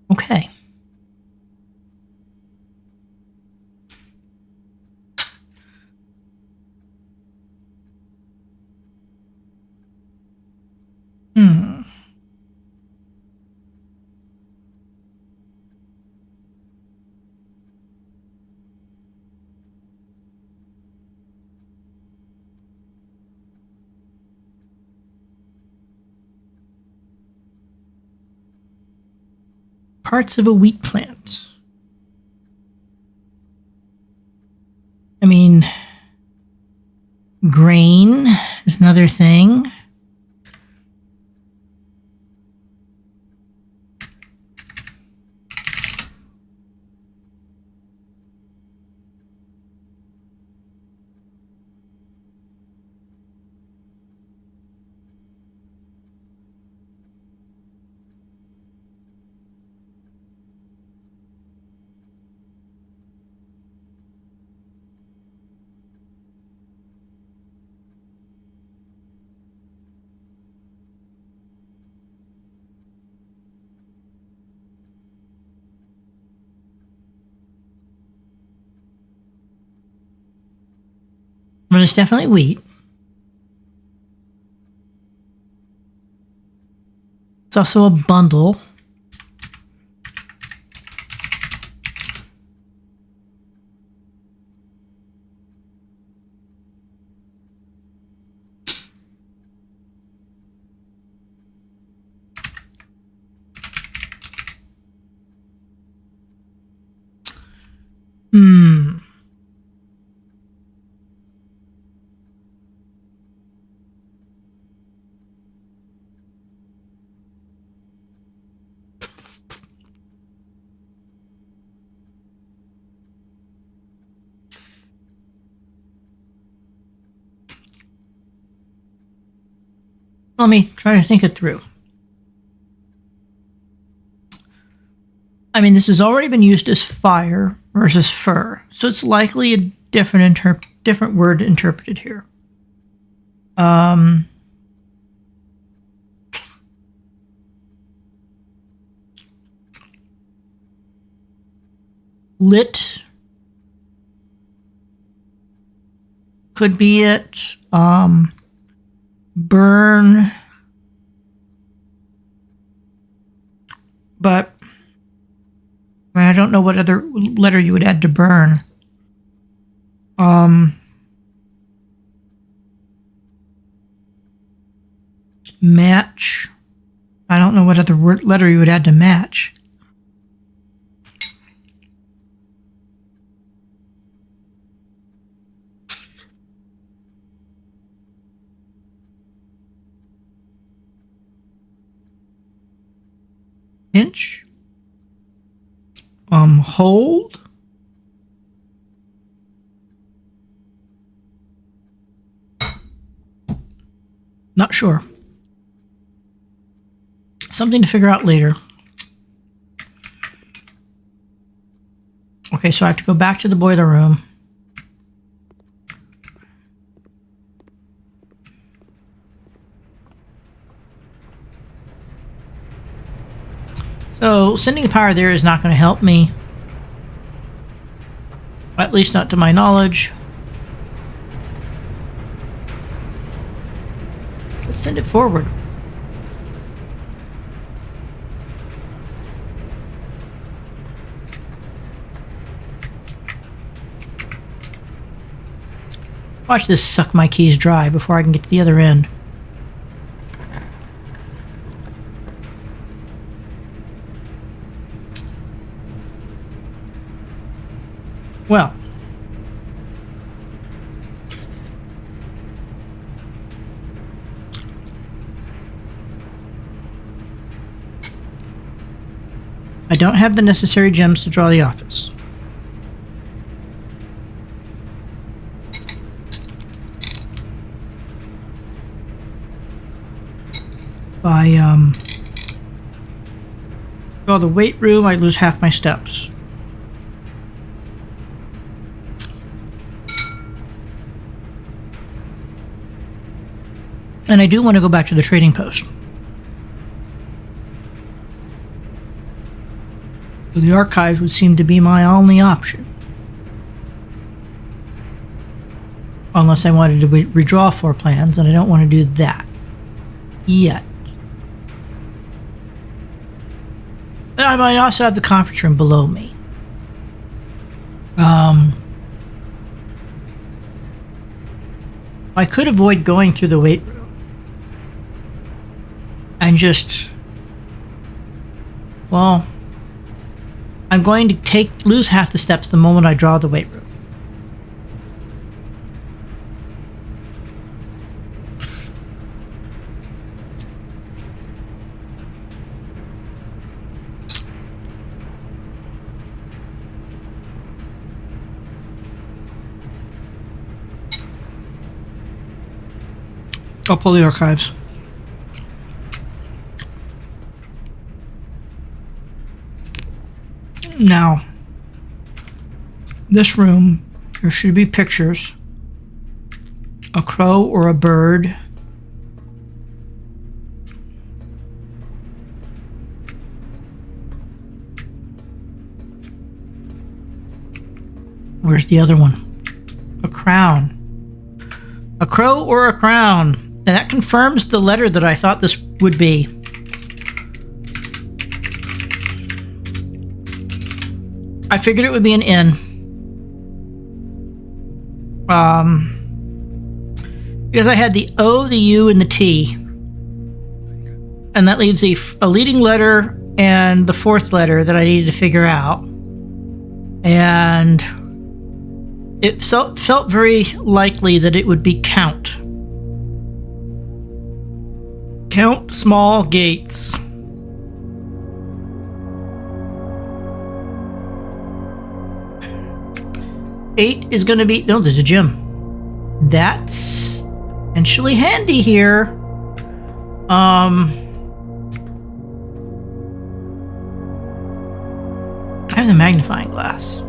Okay. Parts of a wheat plant. I mean, grain is another thing. But it's definitely wheat. It's also a bundle. Let me try to think it through. I mean, this has already been used as fire versus fur, so it's likely a different word interpreted here. Lit could be it. Burn, but I don't know what other letter you would add to burn. Match. I don't know what other letter you would add to match. Inch. Hold. Not sure. Something to figure out later. Okay, so I have to go back to the boiler room. So sending power there is not going to help me. At least not to my knowledge. Let's send it forward. Watch this suck my keys dry before I can get to the other end. Well, I don't have the necessary gems to draw the office. If I draw the weight room, I lose half my steps. And I do want to go back to the trading post. So the archives would seem to be my only option. Unless I wanted to redraw floor plans, and I don't want to do that yet. And I might also have the conference room below me. I could avoid going through the weight room and just, well, I'm going to lose half the steps the moment I draw the weight room. I'll pull the archives. Now, this room, there should be pictures. A crow or a bird. Where's the other one? A crown. A crow or a crown. And that confirms the letter that I thought this would be. I figured it would be an N. Because I had the O, the U, and the T. And that leaves a leading letter and the fourth letter that I needed to figure out. And it felt very likely that it would be count. Count small gates. Eight is going to be... No, there's a gym. That's potentially handy here. I have the magnifying glass.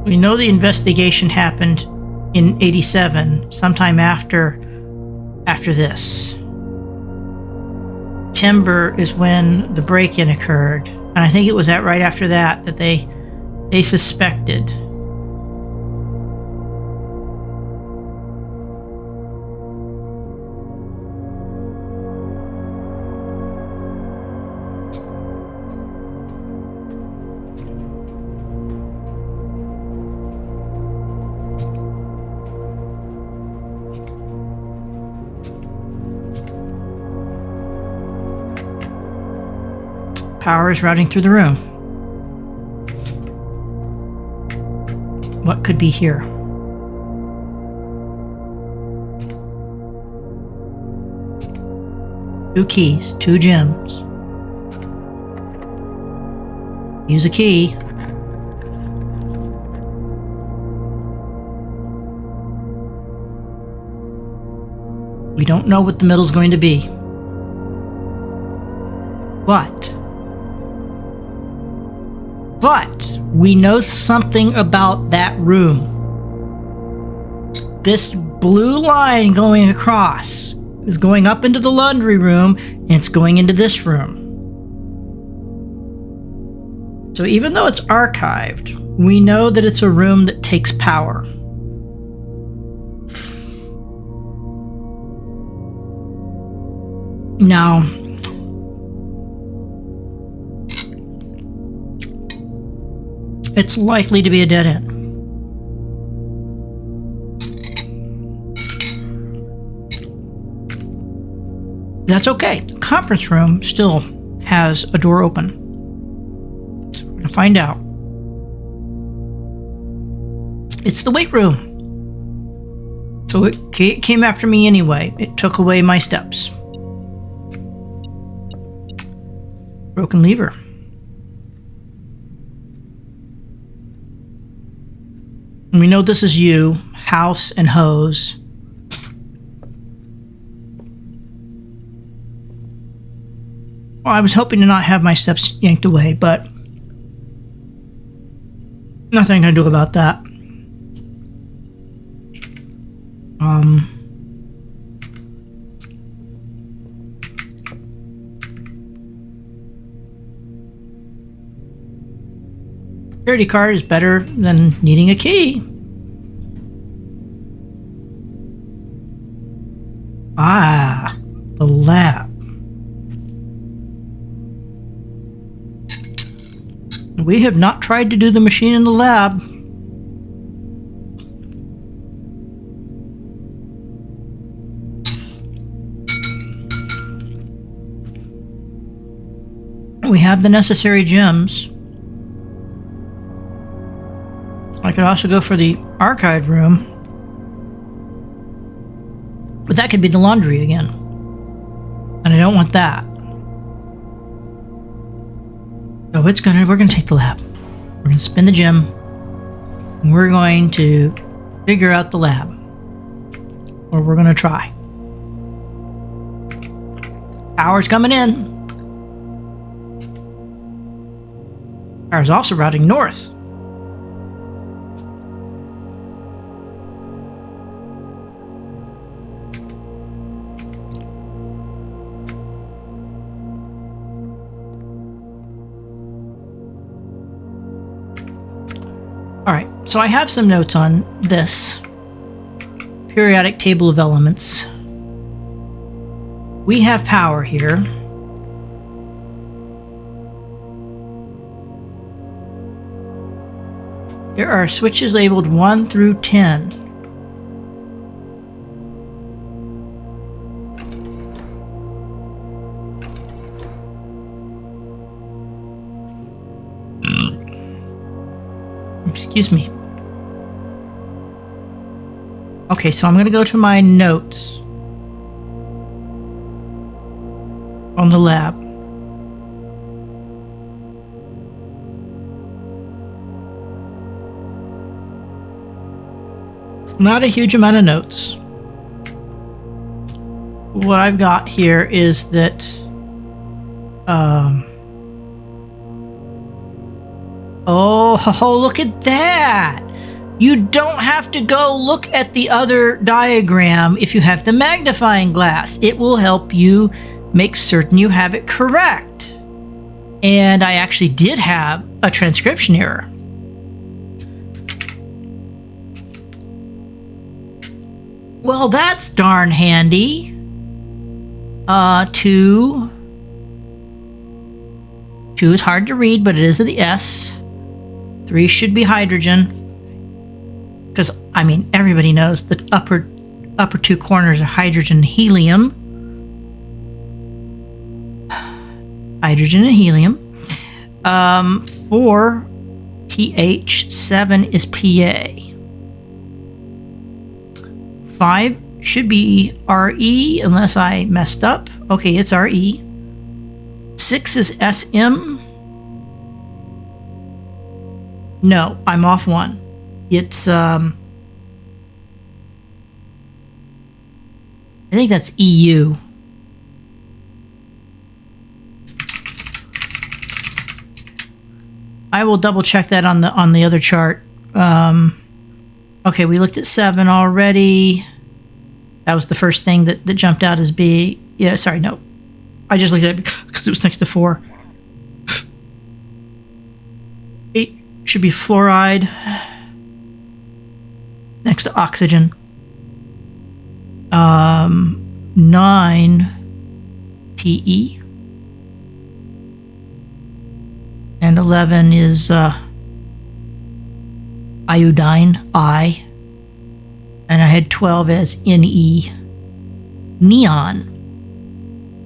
We know the investigation happened in 87, sometime after this. September is when the break-in occurred, and I think it was right after that they suspected. Power is routing through the room. What could be here? 2 keys, 2 gems. Use a key. We don't know what the middle's going to be. But we know something about that room. This blue line going across is going up into the laundry room, and it's going into this room. So even though it's archived, we know that it's a room that takes power. Now, it's likely to be a dead end. That's okay. The conference room still has a door open. So we're going to find out. It's the weight room. So it came after me anyway. It took away my steps. Broken lever. We know this is you. house and hose. Well, I was hoping to not have my steps yanked away, but nothing I can do about that. Security card is better than needing a key. Ah, the lab. We have not tried to do the machine in the lab. We have the necessary gems. I could also go for the archive room. But that could be the laundry again. And I don't want that. So we're gonna take the lab. We're gonna spin the gem. And we're going to figure out the lab. Or we're gonna try. Power's coming in. Power's also routing north. Alright, so I have some notes on this periodic table of elements. We have power here. There are switches labeled 1 through 10. Excuse me. Okay, so I'm going to go to my notes on the lab. Not a huge amount of notes. What I've got here is that oh, look at that! You don't have to go look at the other diagram if you have the magnifying glass. It will help you make certain you have it correct. And I actually did have a transcription error. Well, that's darn handy. 2 is hard to read, but it is the S. 3 should be hydrogen. Because, I mean, everybody knows the upper 2 corners are hydrogen and helium. Hydrogen and helium. 4, pH. 7 is PA. 5 should be RE, unless I messed up. Okay, it's RE. 6 is SM. No, I'm off 1. It's, I think that's EU. I will double check that on the other chart. Okay, we looked at 7 already. That was the first thing that jumped out as B. Yeah, sorry, no. I just looked at it because it was next to 4. 8 should be fluoride. Next to oxygen. 9, PE. And 11 is iodine, I. And I had 12 as Ne. Neon.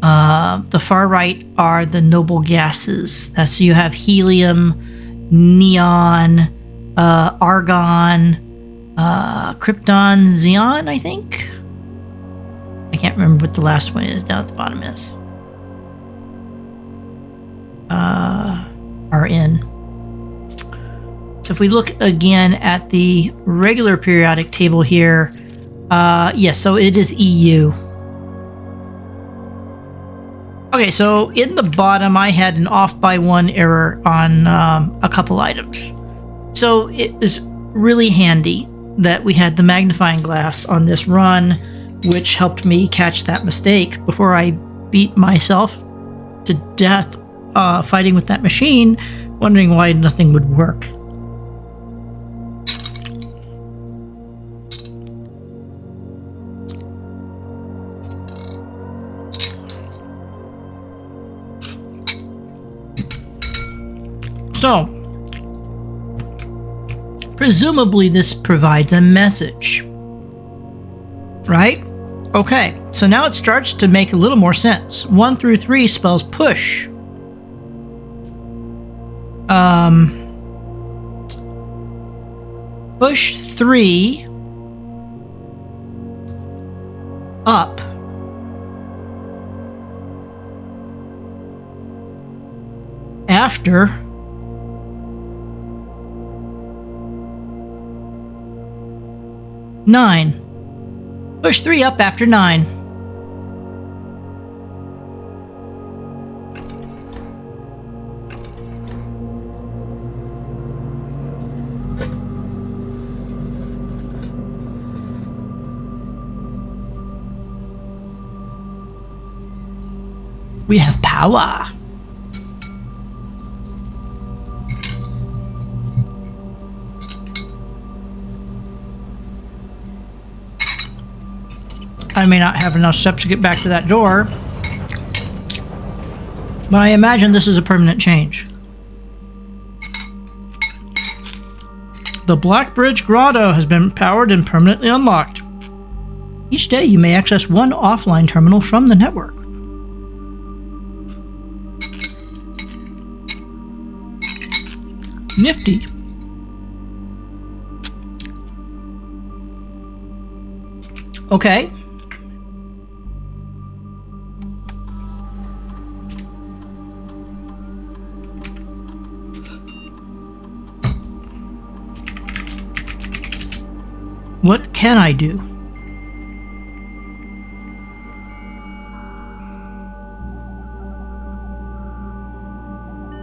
The far right are the noble gases. So you have helium, neon, argon, krypton, xenon, I think. I can't remember what the last one is down at the bottom is. Rn. So if we look again at the regular periodic table here, yes, so it is EU. Okay, so in the bottom, I had an off by 1 error on a couple items. So it is really handy that we had the magnifying glass on this run, which helped me catch that mistake before I beat myself to death fighting with that machine, wondering why nothing would work. So, presumably this provides a message, right? Okay, so now it starts to make a little more sense. 1 through 3 spells push. Push 3 up. After nine. Push 3 up after 9. We have power. I may not have enough steps to get back to that door, but I imagine this is a permanent change. The Black Bridge Grotto has been powered and permanently unlocked. Each day you may access one offline terminal from the network. Nifty. Okay. What can I do?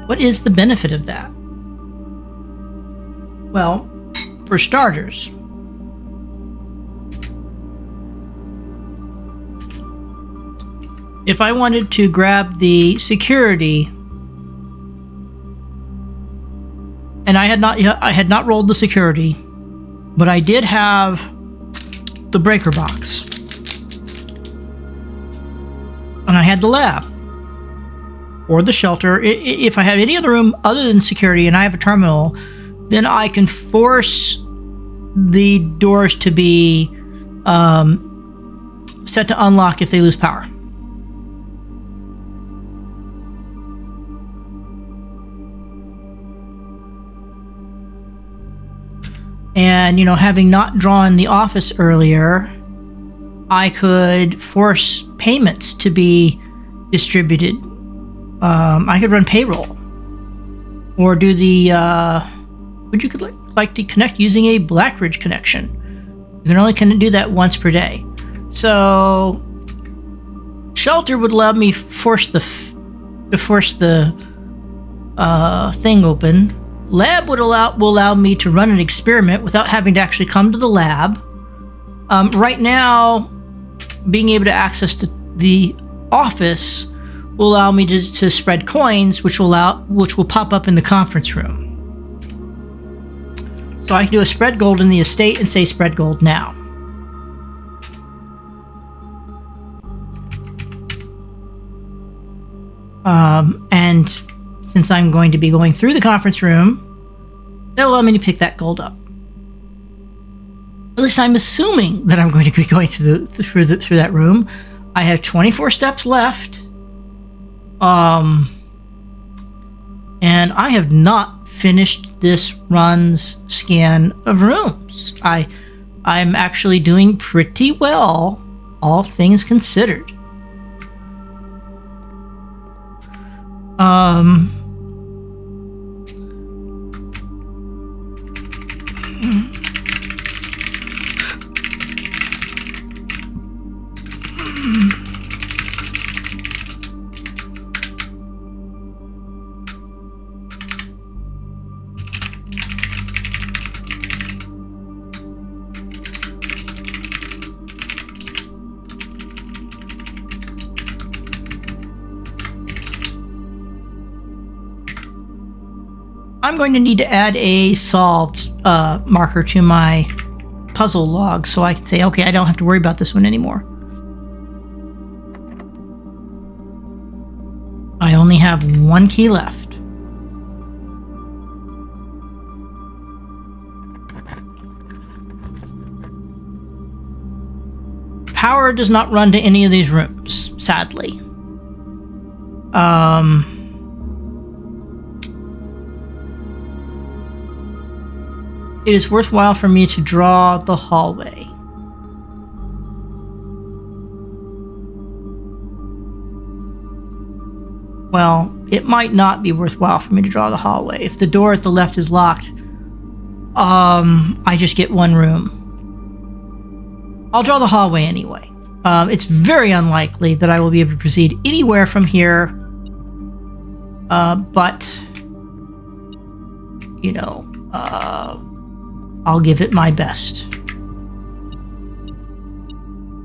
What is the benefit of that? Well, for starters, if I wanted to grab the security, and I had not rolled the security, but I did have the breaker box, and I had the lab or the shelter. If I have any other room other than security and I have a terminal, then I can force the doors to be set to unlock if they lose power. And, having not drawn the office earlier, I could force payments to be distributed. I could run payroll. Or do the... would you like to connect using a Blackridge connection? You can only do that once per day. So... Shelter would allow me to force the thing open. Lab will allow me to run an experiment without having to actually come to the lab. Right now, being able to access the office will allow me to spread coins, which will pop up in the conference room. So I can do a spread gold in the estate and say spread gold now. And since I'm going to be going through the conference room, that'll allow me to pick that gold up. At least I'm assuming that I'm going to be going through that room. I have 24 steps left. And I have not finished this run's scan of rooms. I'm actually doing pretty well, all things considered. I'm going to need to add a solved marker to my puzzle log so I can say, okay, I don't have to worry about this one anymore. I only have one key left. Power does not run to any of these rooms, sadly. It is worthwhile for me to draw the hallway. Well, it might not be worthwhile for me to draw the hallway. If the door at the left is locked, I just get one room. I'll draw the hallway anyway. It's very unlikely that I will be able to proceed anywhere from here. But, you know, I'll give it my best.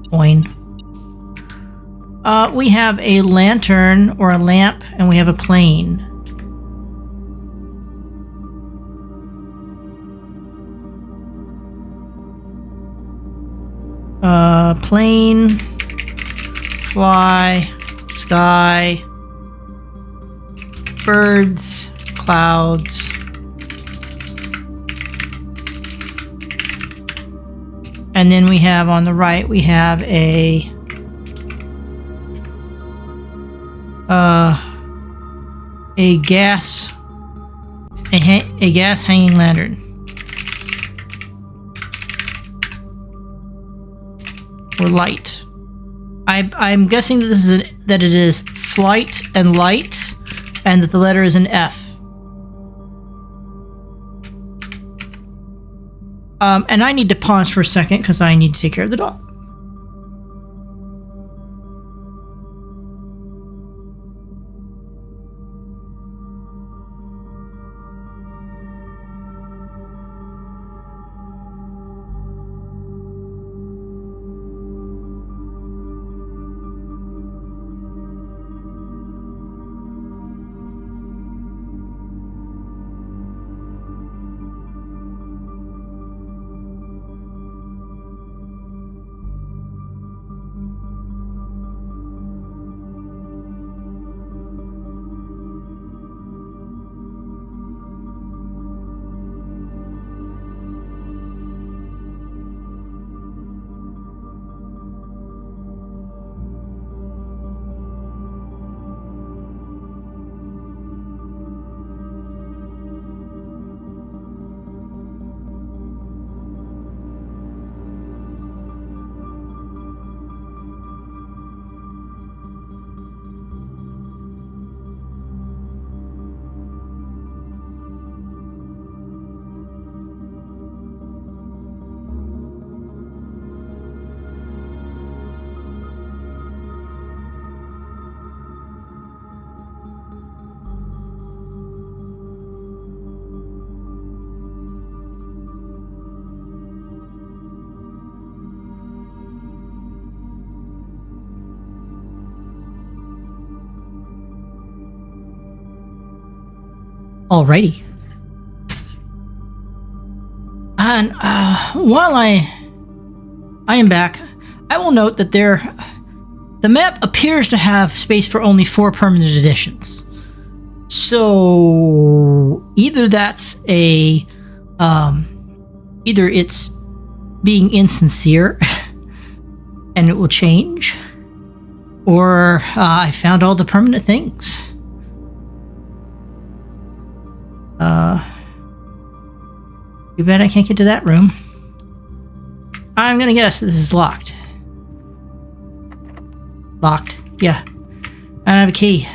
Coin. We have a lantern or a lamp, and we have a plane. Plane, fly, sky, birds, clouds. And then we have on the right, we have a gas hanging lantern. Or light. I'm guessing that that it is flight and light, and that the letter is an F. And I need to pause for a second because I need to take care of the dog. Alrighty. And while I am back, I will note that the map appears to have space for only 4 permanent additions. So either that's either it's being insincere and it will change, or I found all the permanent things. Too bad I can't get to that room. I'm gonna guess this is locked. Locked. Yeah. I don't have a key.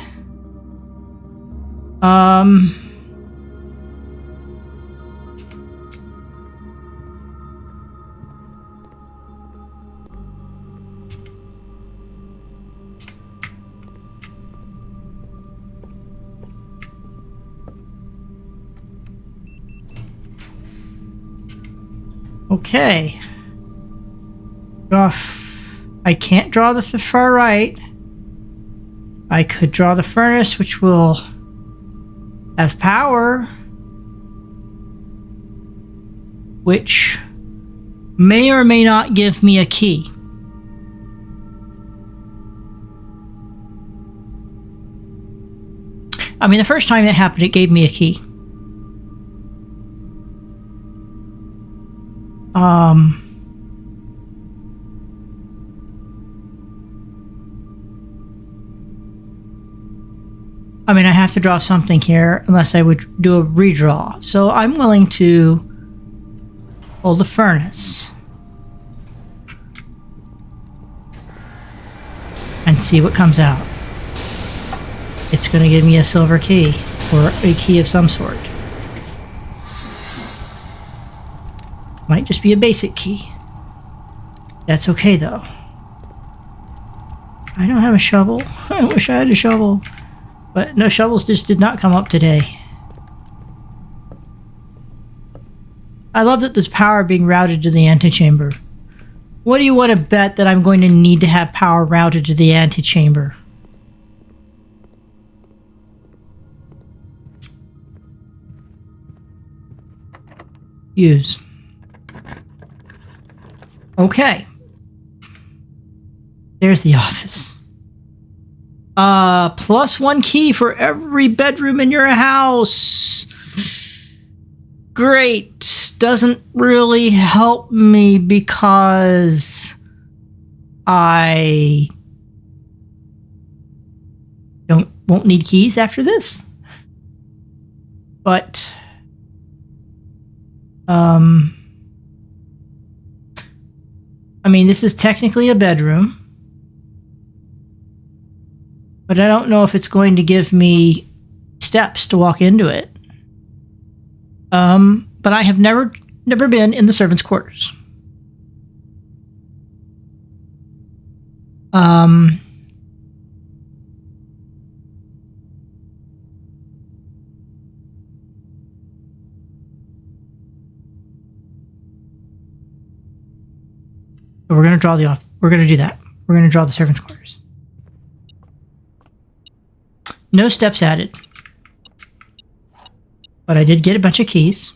Okay. I can't draw the far right. I could draw the furnace, which will have power, which may or may not give me a key. I mean, the first time it happened, it gave me a key. I mean, I have to draw something here unless I would do a redraw. So I'm willing to hold the furnace and see what comes out. It's going to give me a silver key or a key of some sort. Might just be a basic key. That's okay though. I don't have a shovel. I wish I had a shovel. But no, shovels just did not come up today. I love that there's power being routed to the antechamber. What do you want to bet that I'm going to need to have power routed to the antechamber? Use. Okay. There's the office. +1 key for every bedroom in your house. Great. Doesn't really help me because I won't need keys after this. But I mean, this is technically a bedroom. But I don't know if it's going to give me steps to walk into it. But I have never been in the servants' quarters. So we're going to draw we're going to do that. We're going to draw the servants' quarters. No steps added. But I did get a bunch of keys.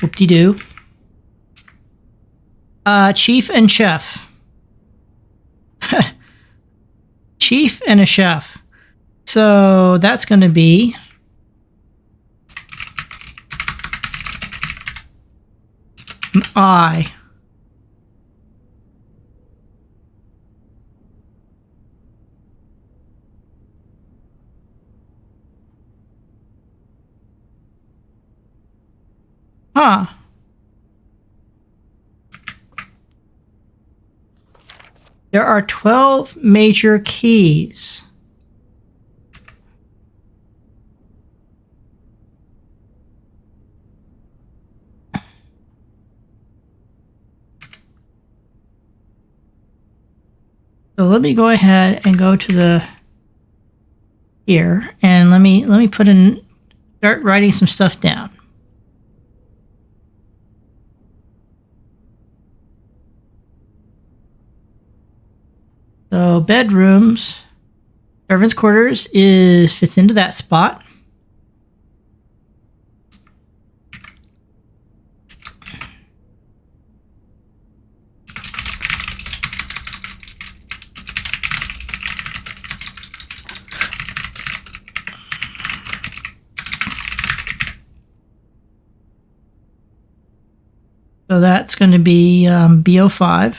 Whoop-de-doo. Chief and chef. Chief and a chef. So that's going to be an I. Huh. There are 12 major keys. So let me go ahead and go to the here and let me put in, start writing some stuff down. So bedrooms, servants' quarters fits into that spot. So that's going to be BO5.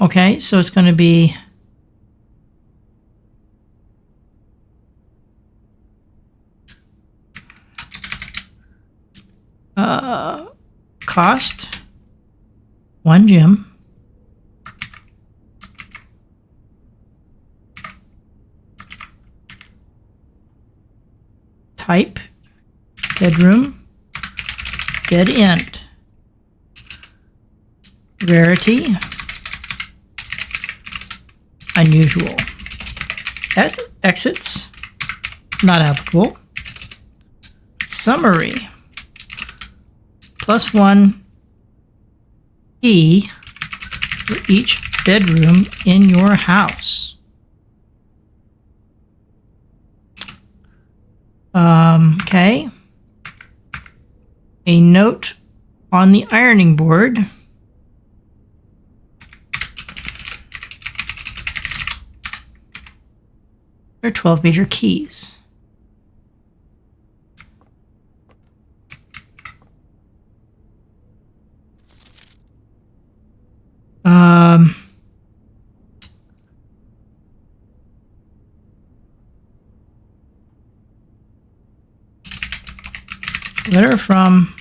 Okay, so it's going to be cost 1 gem, type bedroom, dead end, rarity unusual. Exits, not applicable. Summary, +1 key for each bedroom in your house. Okay. A note on the ironing board. There are 12 major keys. Letter from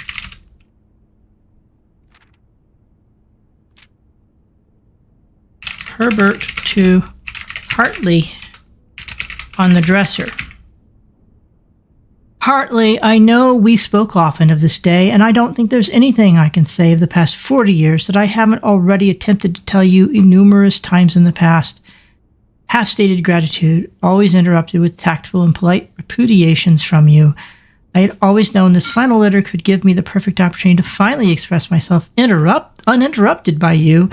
Herbert to Hartley on the dresser. Hartley, I know we spoke often of this day, and I don't think there's anything I can say of the past 40 years that I haven't already attempted to tell you numerous times in the past. Half-stated gratitude, always interrupted with tactful and polite repudiations from you. I had always known this final letter could give me the perfect opportunity to finally express myself uninterrupted by you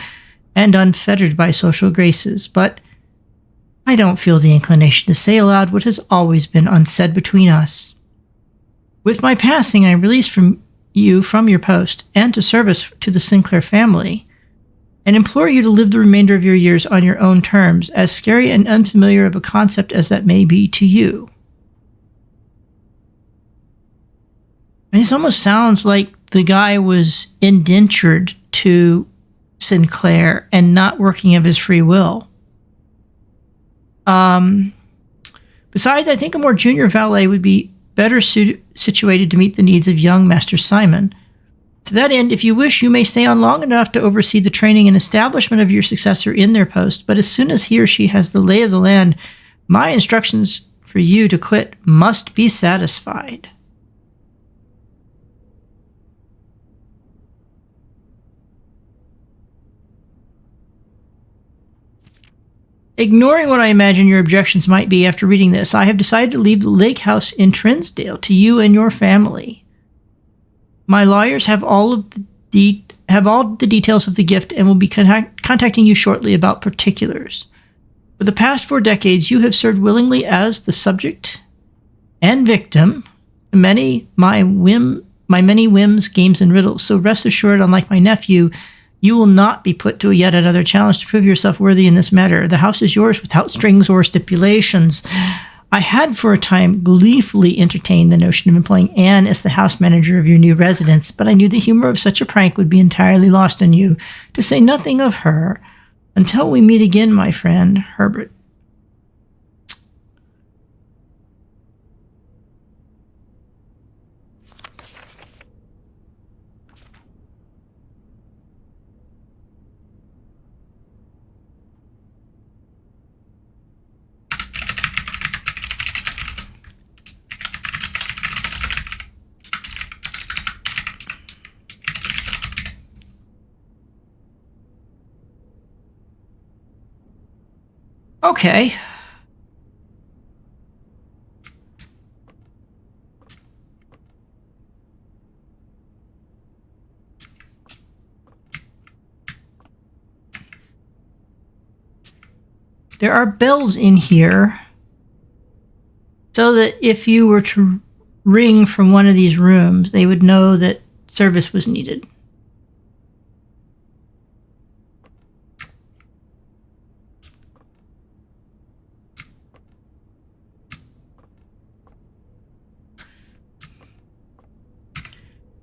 and unfettered by social graces, but I don't feel the inclination to say aloud what has always been unsaid between us. With my passing, I release you from your post and to service to the Sinclair family, and implore you to live the remainder of your years on your own terms, as scary and unfamiliar of a concept as that may be to you. This almost sounds like the guy was indentured to Sinclair and not working of his free will. Besides, I think a more junior valet would be better situated to meet the needs of young Master Simon. To that end, if you wish, you may stay on long enough to oversee the training and establishment of your successor in their post, but as soon as he or she has the lay of the land, my instructions for you to quit must be satisfied. Ignoring what I imagine your objections might be after reading this, I have decided to leave the lake house in Trinsdale to you and your family. My lawyers have all the details of the gift and will be contacting you shortly about particulars. For the past 4 decades, you have served willingly as the subject and victim to my many whims, games, and riddles. So rest assured, unlike my nephew, you will not be put to yet another challenge to prove yourself worthy in this matter. The house is yours without strings or stipulations. I had for a time gleefully entertained the notion of employing Anne as the house manager of your new residence, but I knew the humor of such a prank would be entirely lost on you, to say nothing of her. Until we meet again, my friend, Herbert. Okay. There are bells in here so that if you were to ring from one of these rooms, they would know that service was needed.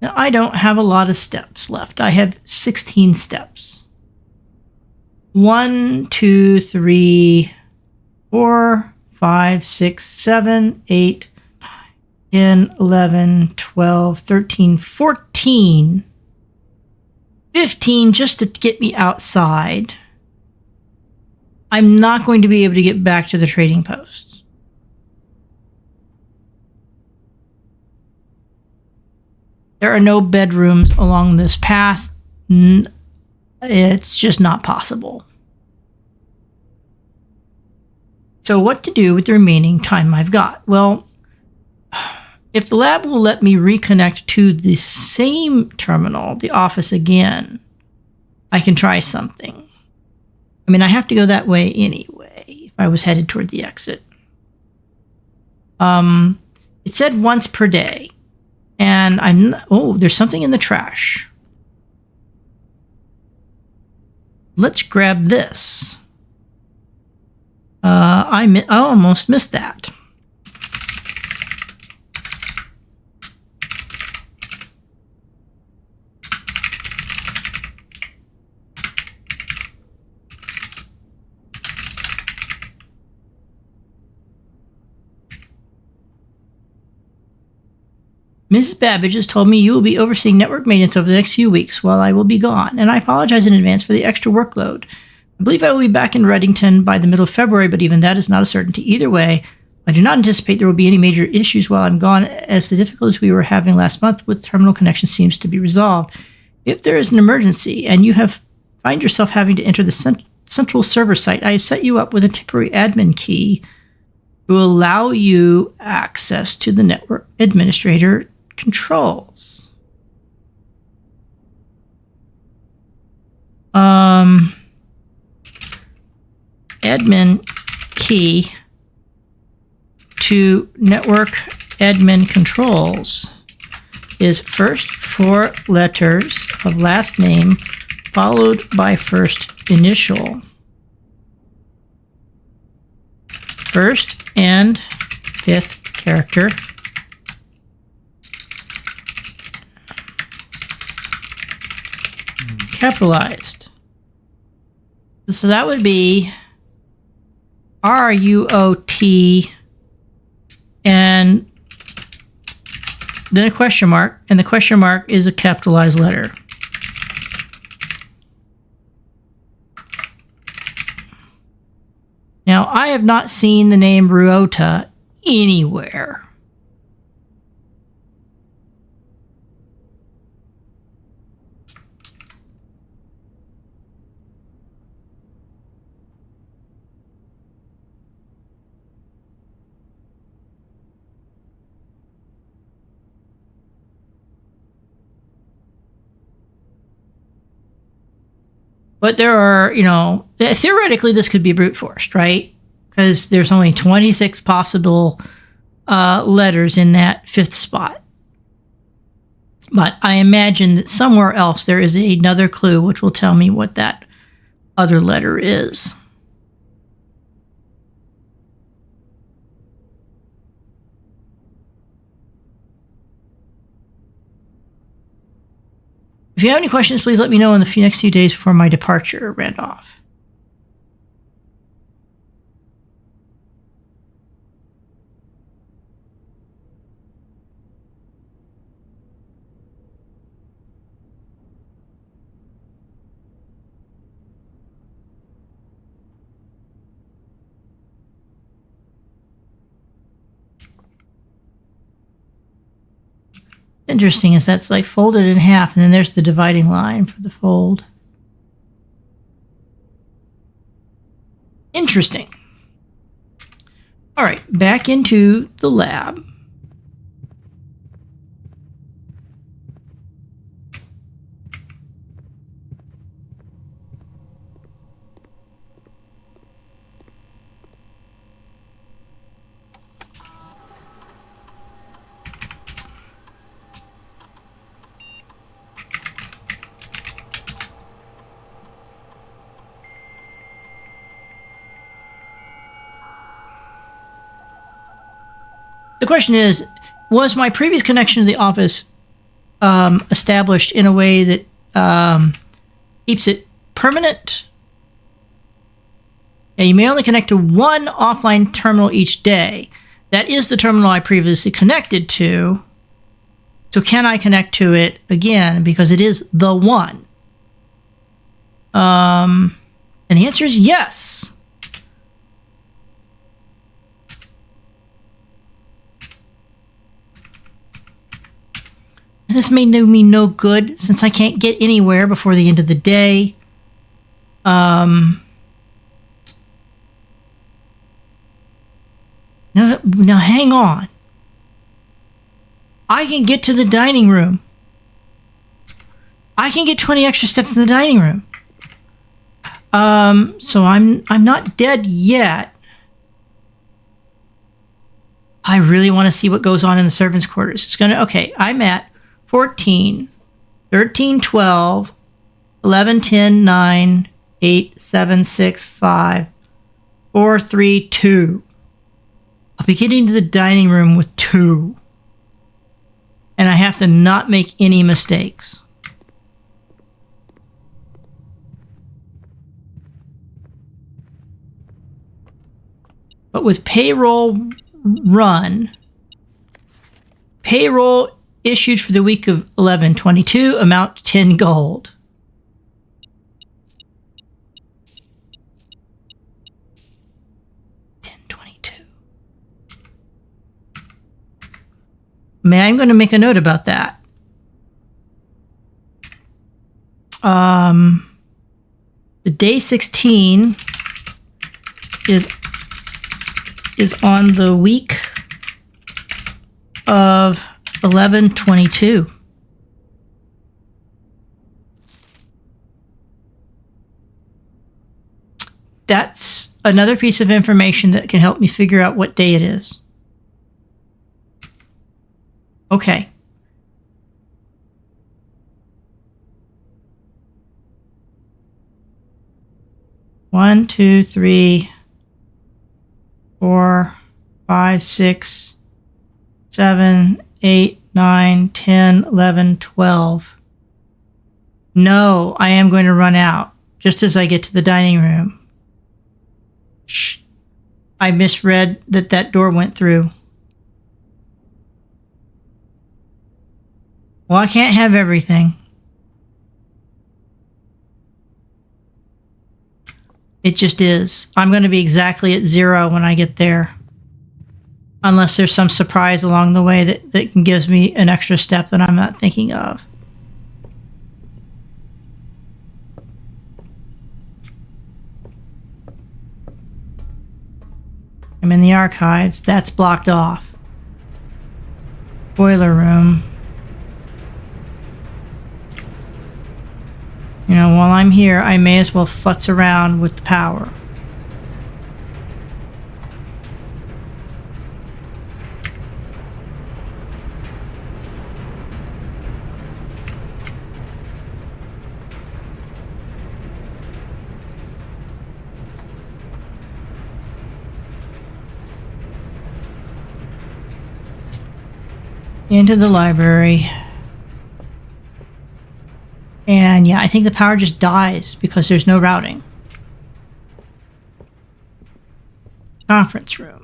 Now, I don't have a lot of steps left. I have 16 steps. 1, 2, 3, 4, 5, 6, 7, 8, 9, 10, 11, 12, 13, 14, 15 just to get me outside. I'm not going to be able to get back to the trading posts. There are no bedrooms along this path. 'It's just not possible. So what to do with the remaining time I've got? Well, if the lab will let me reconnect to the same terminal, the office again, I can try something. I mean, I have to go that way anyway if I was headed toward the exit. It said once per day. And there's something in the trash. Let's grab this. I almost missed that. Mrs. Babbage has told me you will be overseeing network maintenance over the next few weeks while I will be gone, and I apologize in advance for the extra workload. I believe I will be back in Reddington by the middle of February, but even that is not a certainty. Either way, I do not anticipate there will be any major issues while I'm gone, as the difficulties we were having last month with terminal connection seems to be resolved. If there is an emergency and you find yourself having to enter the central server site, I have set you up with a temporary admin key to allow you access to the network administrator controls. Admin key to network admin controls is first 4 letters of last name followed by first initial. First and 5th character. Capitalized. So that would be RUOT and then a question mark, and the question mark is a capitalized letter. Now, I have not seen the name Ruota anywhere. But there are, theoretically this could be brute forced, right? Because there's only 26 possible letters in that 5th spot. But I imagine that somewhere else there is another clue which will tell me what that other letter is. If you have any questions, please let me know in the next few days before my departure, Randolph. Interesting is that's like folded in half, and then there's the dividing line for the fold. Interesting. All right, back into the lab. The question is, was my previous connection to the office established in a way that keeps it permanent? Yeah, you may only connect to one offline terminal each day. That is the terminal I previously connected to. So can I connect to it again? Because it is the one. And the answer is yes. This may do me no good since I can't get anywhere before the end of the day. Now hang on. I can get to the dining room. I can get 20 extra steps in the dining room. So I'm not dead yet. I really want to see what goes on in the servants' quarters. It's gonna, okay, I'm at 14, 13, 12, 11, 10, 9, 8, 7, 6, 5, 4, 3, 2. I'll be getting to the dining room with 2. And I have to not make any mistakes. But with payroll issued for the week of 11/22, amount to 10 gold. I'm going to make a note about that. The day 16 is on the week of 11/22. That's another piece of information that can help me figure out what day it is. Okay. One, 2, 3, 4, 5, 6, 7, 8, 9, 10, 11, 12. No, I am going to run out just as I get to the dining room. Shh. I misread that door went through. Well, I can't have everything. It just is. I'm going to be exactly at 0 when I get there. Unless there's some surprise along the way that gives me an extra step that I'm not thinking of. I'm in the archives. That's blocked off. Boiler room. You know, while I'm here, I may as well futz around with the power. Into the library. And yeah, I think the power just dies because there's no routing. Conference room.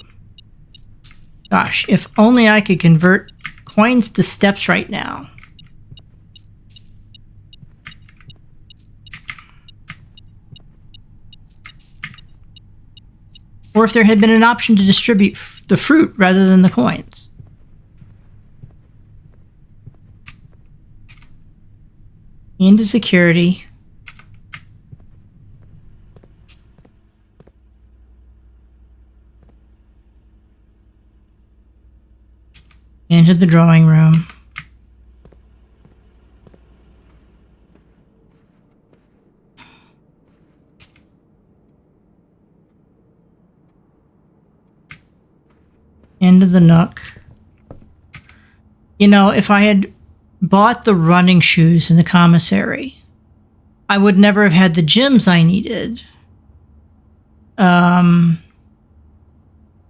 Gosh, if only I could convert coins to steps right now. Or if there had been an option to distribute the fruit rather than the coins. Into security. Into the drawing room. Into the nook. You know, if I had bought the running shoes in the commissary, I would never have had the gems I needed.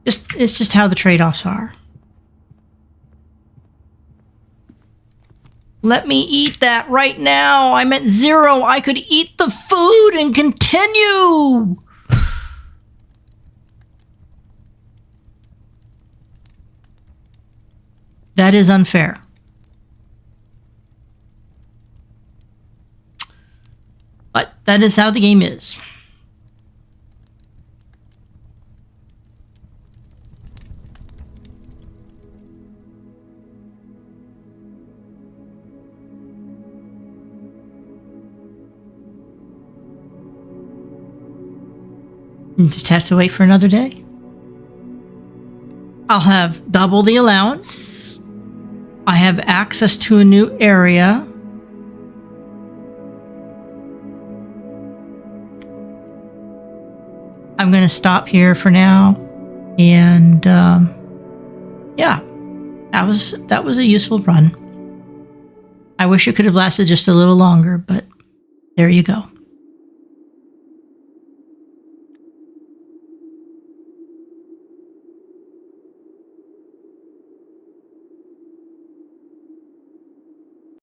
It's just how the trade-offs are. Let me eat that right now. I'm at 0. I could eat the food and continue. That is unfair. But that is how the game is. You just have to wait for another day. I'll have double the allowance. I have access to a new area. I'm going to stop here for now. And yeah, that was a useful run. I wish it could have lasted just a little longer, but there you go.